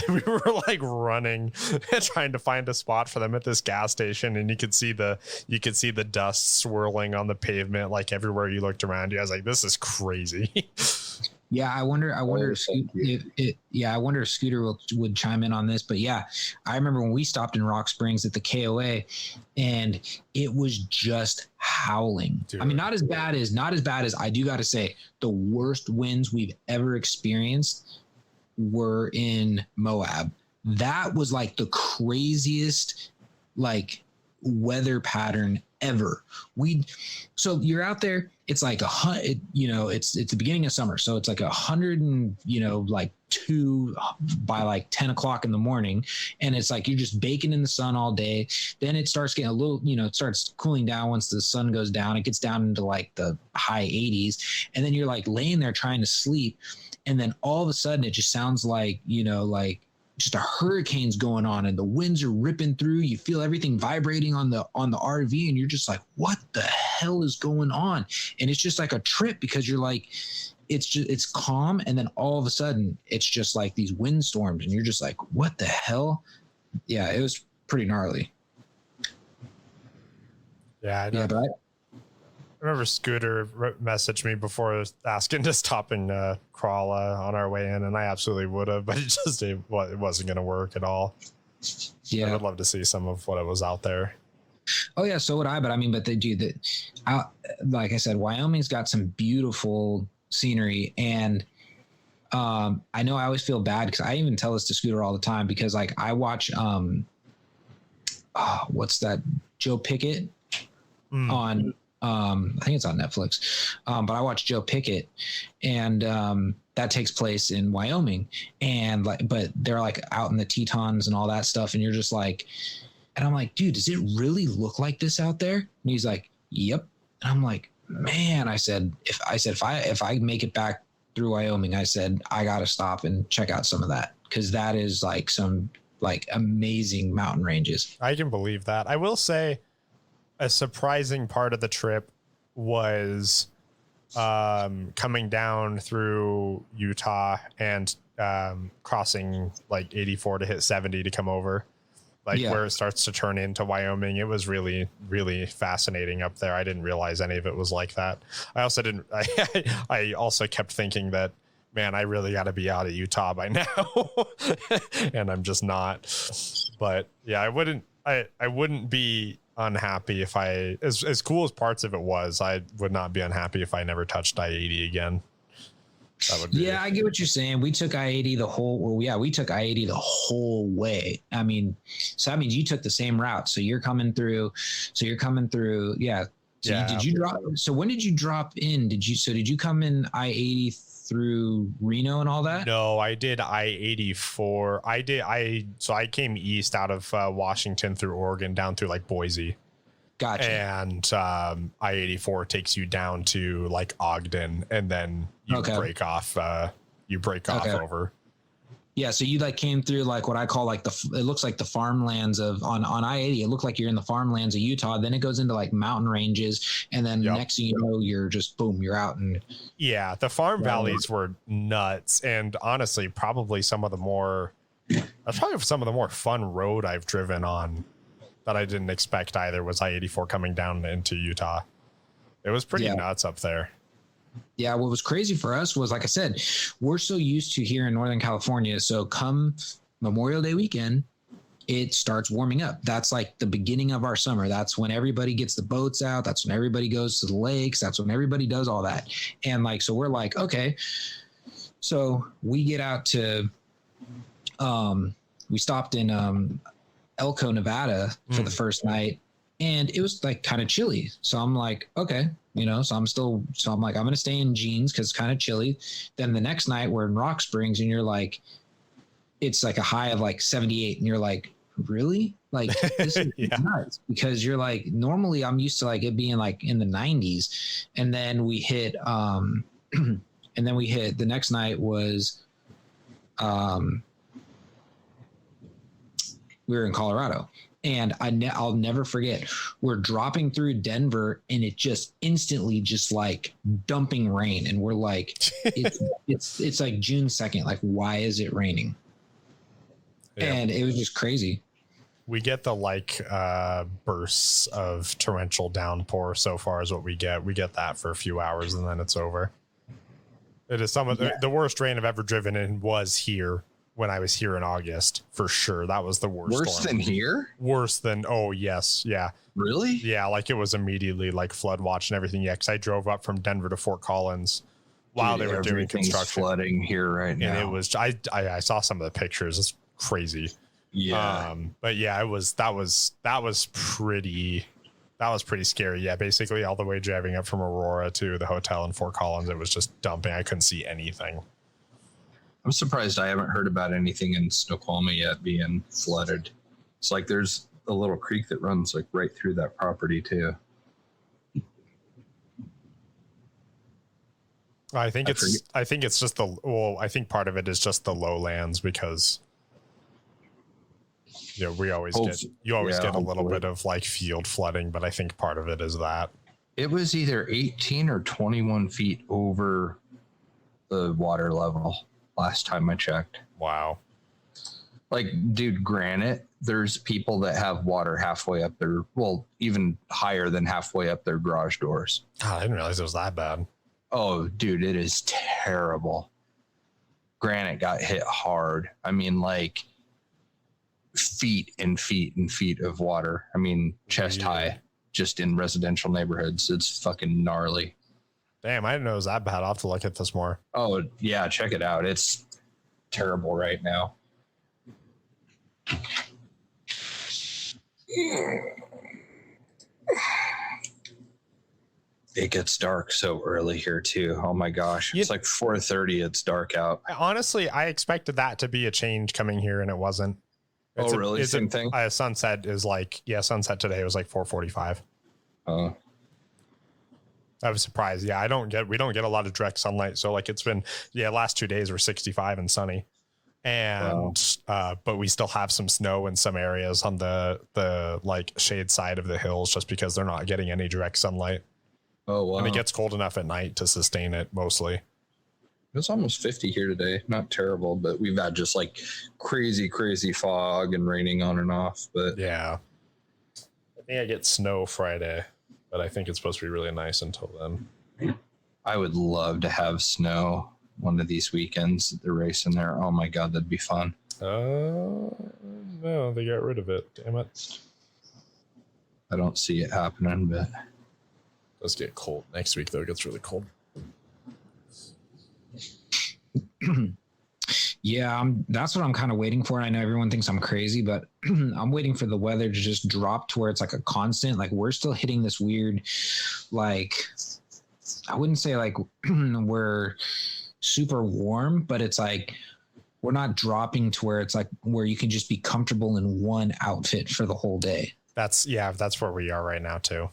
we were like running and trying to find a spot for them at this gas station, and you could see the dust swirling on the pavement like everywhere you looked around you. I was like, this is crazy.
Yeah, I wonder if Scooter would chime in on this. But yeah, I remember when we stopped in Rock Springs at the KOA, and it was just howling. Dude. I mean, not as bad as I do got to say, the worst winds we've ever experienced were in Moab. That was like the craziest like weather pattern ever. So you're out there, it's like it's the beginning of summer, so it's like 100 and like 2 by like 10 o'clock in the morning, and it's like you're just baking in the sun all day. Then it starts getting a little, it starts cooling down once the sun goes down. It gets down into like the high 80s, and then you're like laying there trying to sleep, and then all of a sudden it just sounds like like just a hurricane's going on, and the winds are ripping through. You feel everything vibrating on the RV, and you're just like, what the hell is going on? And it's just like a trip, because you're like, it's calm, and then all of a sudden it's just like these windstorms, and you're just like, what the hell? Yeah, it was pretty gnarly.
Yeah, I know.
Yeah, but
I remember Scooter messaged me before asking to stop and crawl on our way in, and I absolutely would have, but it wasn't going to work at all.
Yeah,
I would love to see some of what it was out there.
Oh yeah, so would I. But I mean, but they do that. Like I said, Wyoming's got some beautiful scenery, and I know I always feel bad, because I even tell this to Scooter all the time, because like I watch what's that, Joe Pickett on. I think it's on Netflix, but I watch Joe Pickett, and that takes place in Wyoming, and but they're like out in the Tetons and all that stuff, and you're just like, and I'm like, dude, does it really look like this out there? And he's like, yep. And I'm like, man, if I make it back through Wyoming, I said I gotta stop and check out some of that, because that is like some like amazing mountain ranges.
I can believe that. I will say, a surprising part of the trip was coming down through Utah and crossing like 84 to hit 70 to come over, where it starts to turn into Wyoming. It was really, really fascinating up there. I didn't realize any of it was like that. I also I also kept thinking that, man, I really got to be out of Utah by now. And I'm just not. But yeah, I wouldn't be unhappy if as cool as parts of it was, I would not be unhappy if I never touched I-80 again. That would be, yeah, I get what you're saying. We took I-80 we took I-80 the whole way. I mean, so that means you took the same route. So you're coming through. Yeah. So yeah.
Did you drop? So when did you drop in? Did you come in I-80 through Reno and all that?
No, I did I-84. I came east out of Washington through Oregon down through like Boise.
Gotcha.
And I-84 takes you down to like Ogden, and then you break off over. Yeah,
so you like came through like what I call like it looks like the farmlands of on I-80. It looked like you're in the farmlands of Utah. Then it goes into like mountain ranges, and then next thing you know, you're just boom, you're out. And
yeah, the farm valleys were nuts, and honestly, probably some of the more fun road I've driven on that I didn't expect either was I-84 coming down into Utah. It was pretty nuts up there.
Yeah, what was crazy for us was, like I said, we're so used to here in Northern California. So come Memorial Day weekend, it starts warming up. That's like the beginning of our summer. That's when everybody gets the boats out. That's when everybody goes to the lakes. That's when everybody does all that. And like, so we're like, okay. So we get out to, we stopped in Elko, Nevada for the first night. And it was like kind of chilly. So I'm like, okay, so I'm like, I'm going to stay in jeans because it's kind of chilly. Then the next night we're in Rock Springs, and you're like, it's like a high of like 78. And you're like, really? Like this is
Yeah.
nuts because you're like, normally I'm used to like it being like in the 90s. And then we hit, and then we hit the next night was, we were in Colorado. And I'll never forget, we're dropping through Denver and it just instantly just like dumping rain. And we're like, it's like June 2nd. Like, why is it raining?
Yeah.
And it was just crazy.
We get the like bursts of torrential downpour so far is what we get. We get that for a few hours and then it's over. It is some of the worst rain I've ever driven in was here when I was here in August, for sure. That was the worst.
Worse
storm.
than here?
Worse than, oh yes. Yeah.
Really?
Yeah. Like it was immediately like flood watch and everything. Yeah. Cause I drove up from Denver to Fort Collins while
Dude,
they were doing
everything's
construction.
flooding here right now.
And it was, I saw some of the pictures. It's crazy.
Yeah.
But yeah, that was pretty scary. Yeah. Basically all the way driving up from Aurora to the hotel in Fort Collins, it was just dumping. I couldn't see anything.
I'm surprised I haven't heard about anything in Snoqualmie yet being flooded. It's like there's a little creek that runs like right through that property too.
I think it's just I think part of it is just the lowlands because we always get a little bit of like field flooding, but I think part of it is that.
It was either 18 or 21 feet over the water level last time I checked.
Wow.
Like, dude, granted, there's people that have water halfway up their, well, even higher than halfway up their garage doors.
God, I didn't realize it was that bad.
Oh, dude, it is terrible. Granite got hit hard. I mean, like feet and feet and feet of water. I mean, chest high, just in residential neighborhoods. It's fucking gnarly.
Damn, I didn't know it was that bad. I'll have to look at this more.
Oh, yeah, check it out. It's terrible right now. It gets dark so early here too. Oh my gosh. It's like 4:30. It's dark out.
Honestly, I expected that to be a change coming here and it wasn't.
Really? Same thing?
Sunset is like, sunset today was like 4:45. I was surprised. Yeah, we don't get a lot of direct sunlight. So like it's been, last 2 days were 65 and sunny. And, but we still have some snow in some areas on the like shade side of the hills just because they're not getting any direct sunlight.
Oh, wow.
And it gets cold enough at night to sustain it mostly.
It's almost 50 here today. Not terrible, but we've had just like crazy fog and raining on and off. But
yeah, I think I get snow Friday, but I think it's supposed to be really nice until then.
I would love to have snow one of these weekends at the race in there. Oh my God, that'd be fun.
No, they got rid of it. Damn it.
I don't see it happening, but
It does get cold. Next week, though, it gets really cold.
Yeah, that's what I'm kind of waiting for. I know everyone thinks I'm crazy, but I'm waiting for the weather to just drop to where it's like a constant. Like we're still hitting this weird, like, I wouldn't say like we're super warm, but it's like we're not dropping to where it's like where you can just be comfortable in one outfit for the whole day.
That's where we are right now too.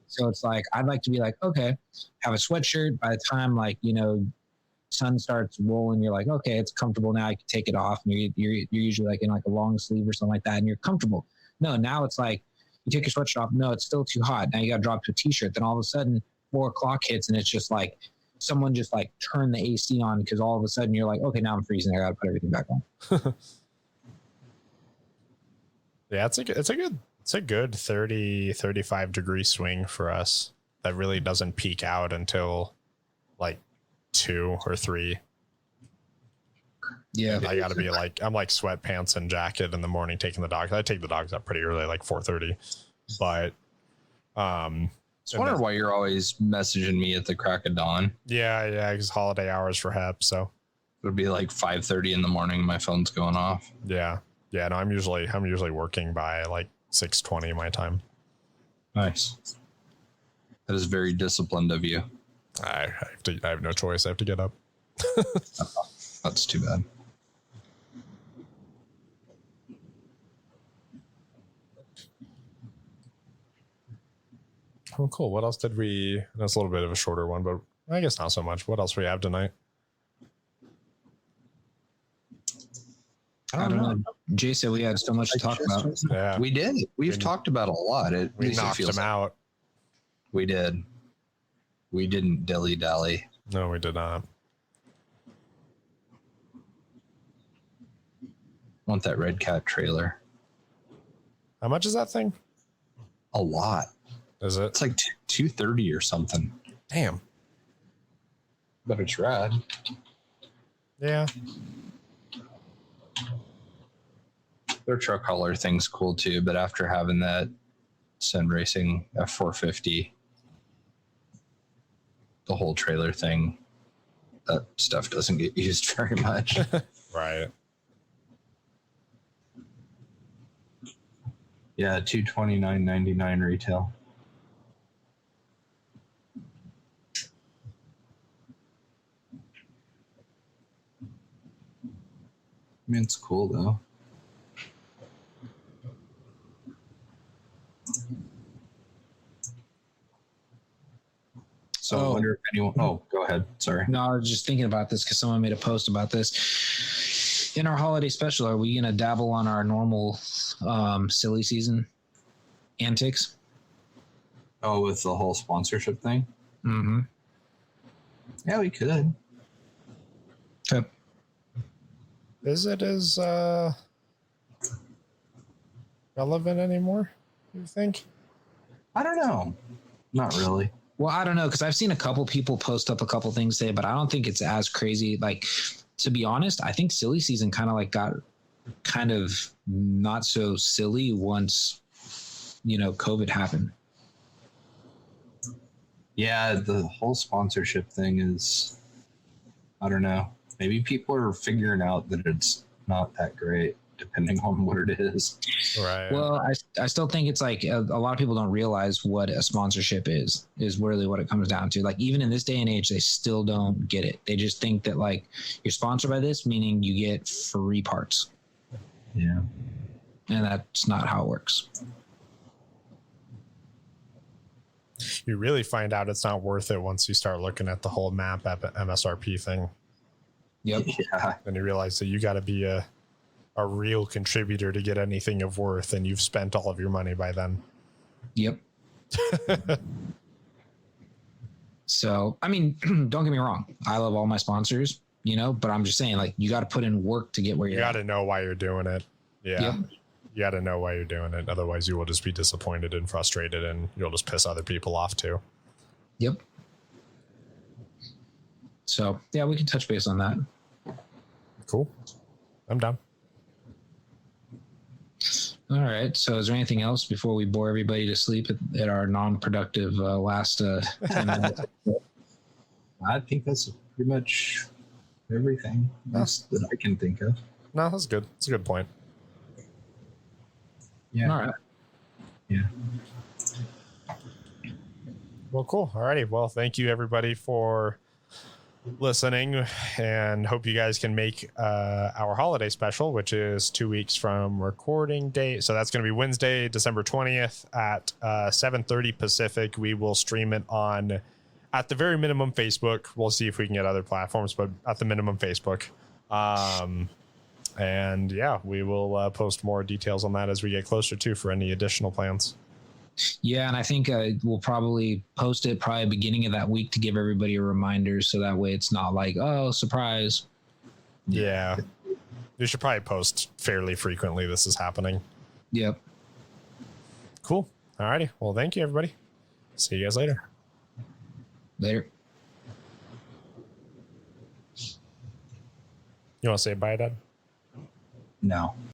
So it's like I'd like to be like, okay, have a sweatshirt. By the time like sun starts rolling, you're like, okay, it's comfortable now. I can take it off, and you're usually like in like a long sleeve or something like that, and you're comfortable. No, now it's like you take your sweatshirt off. No, it's still too hot. Now you got to drop to a t-shirt. Then all of a sudden 4 o'clock hits, and it's just like someone just like turned the AC on because all of a sudden you're like, okay, now I'm freezing. I got to put everything back on.
Yeah, it's a good 30, 35 degree swing for us. That really doesn't peak out until like 2 or 3.
Yeah,
I gotta be like, I'm like sweatpants and jacket in the morning taking the dogs. I take the dogs up pretty early, like 4:30. But
I was wondering why you're always messaging me at the crack of dawn.
yeah, because holiday hours for HEP. So
It'll be like 5:30 in the morning. My phone's going off.
yeah. No, I'm usually working by like 6:20 my time.
Nice. That is very disciplined of you.
I have no choice. I have to get up.
That's too bad.
well, cool. What else did we? That's a little bit of a shorter one, but I guess not so much. What else we have tonight?
I don't know. Jay said we had so much to talk about.
Yeah,
We did. We've talked about a lot.
we knocked them out.
We did. We didn't dilly dally.
No, we did not.
Want that Red Cat trailer?
How much is that thing?
A lot.
Is it?
It's like 230 or something.
Damn.
But it's rad.
Yeah.
Their truck hauler thing's cool too, but after having that Send Racing F450, the whole trailer thing, that stuff doesn't get used very much.
Right.
Yeah, $229.99 retail. I mean, it's cool though. So I wonder if anyone. Oh, go ahead. Sorry.
No, I was just thinking about this because someone made a post about this. In our holiday special, are we going to dabble on our normal silly season antics?
Oh, with the whole sponsorship thing.
Mm-hmm.
Yeah, we could.
Yep.
Is it as relevant anymore, you think?
I don't know. Not really.
Well, I don't know because I've seen a couple people post up a couple things today, but I don't think it's as crazy. Like, to be honest, I think silly season kind of like got kind of not so silly once, COVID happened.
Yeah, the whole sponsorship thing is, I don't know. Maybe people are figuring out that it's not that great, depending on what it is.
Right.
Well, I still think it's like a lot of people don't realize what a sponsorship is really what it comes down to. Like, even in this day and age, they still don't get it. They just think that like you're sponsored by this, meaning you get free parts.
Yeah.
And that's not how it works.
You really find out it's not worth it once you start looking at the whole map MSRP thing.
Yep.
Yeah.
And you realize that you got to be a real contributor to get anything of worth, and you've spent all of your money by then.
Yep. So, I mean, don't get me wrong. I love all my sponsors, but I'm just saying, like, you got to put in work to get where
You
you're
got to know why you're doing it. Yeah.
Yep.
You got to know why you're doing it. Otherwise, you will just be disappointed and frustrated, and you'll just piss other people off too.
Yep. So, yeah, we can touch base on that.
Cool. I'm done.
All right. So, is there anything else before we bore everybody to sleep at our non-productive last 10 minutes?
I think that's pretty much everything that I can think of.
No, that's good. That's a good point.
Yeah.
All right.
Yeah.
Well, cool. Alrighty. Well, thank you everybody for listening, and hope you guys can make our holiday special, which is 2 weeks from recording date. So that's going to be Wednesday, December 20th at 7:30 Pacific. We will stream it on, at the very minimum, Facebook. We'll see if we can get other platforms, but at the minimum, Facebook. And yeah, we will post more details on that as we get closer to for any additional plans.
Yeah, and I think we'll probably post it probably beginning of that week to give everybody a reminder, so that way it's not like, oh, surprise.
Yeah. You should probably post fairly frequently. This is happening.
Yep.
Cool. Alrighty. Well, thank you, everybody. See you guys later.
Later.
You want to say bye, Dad?
No.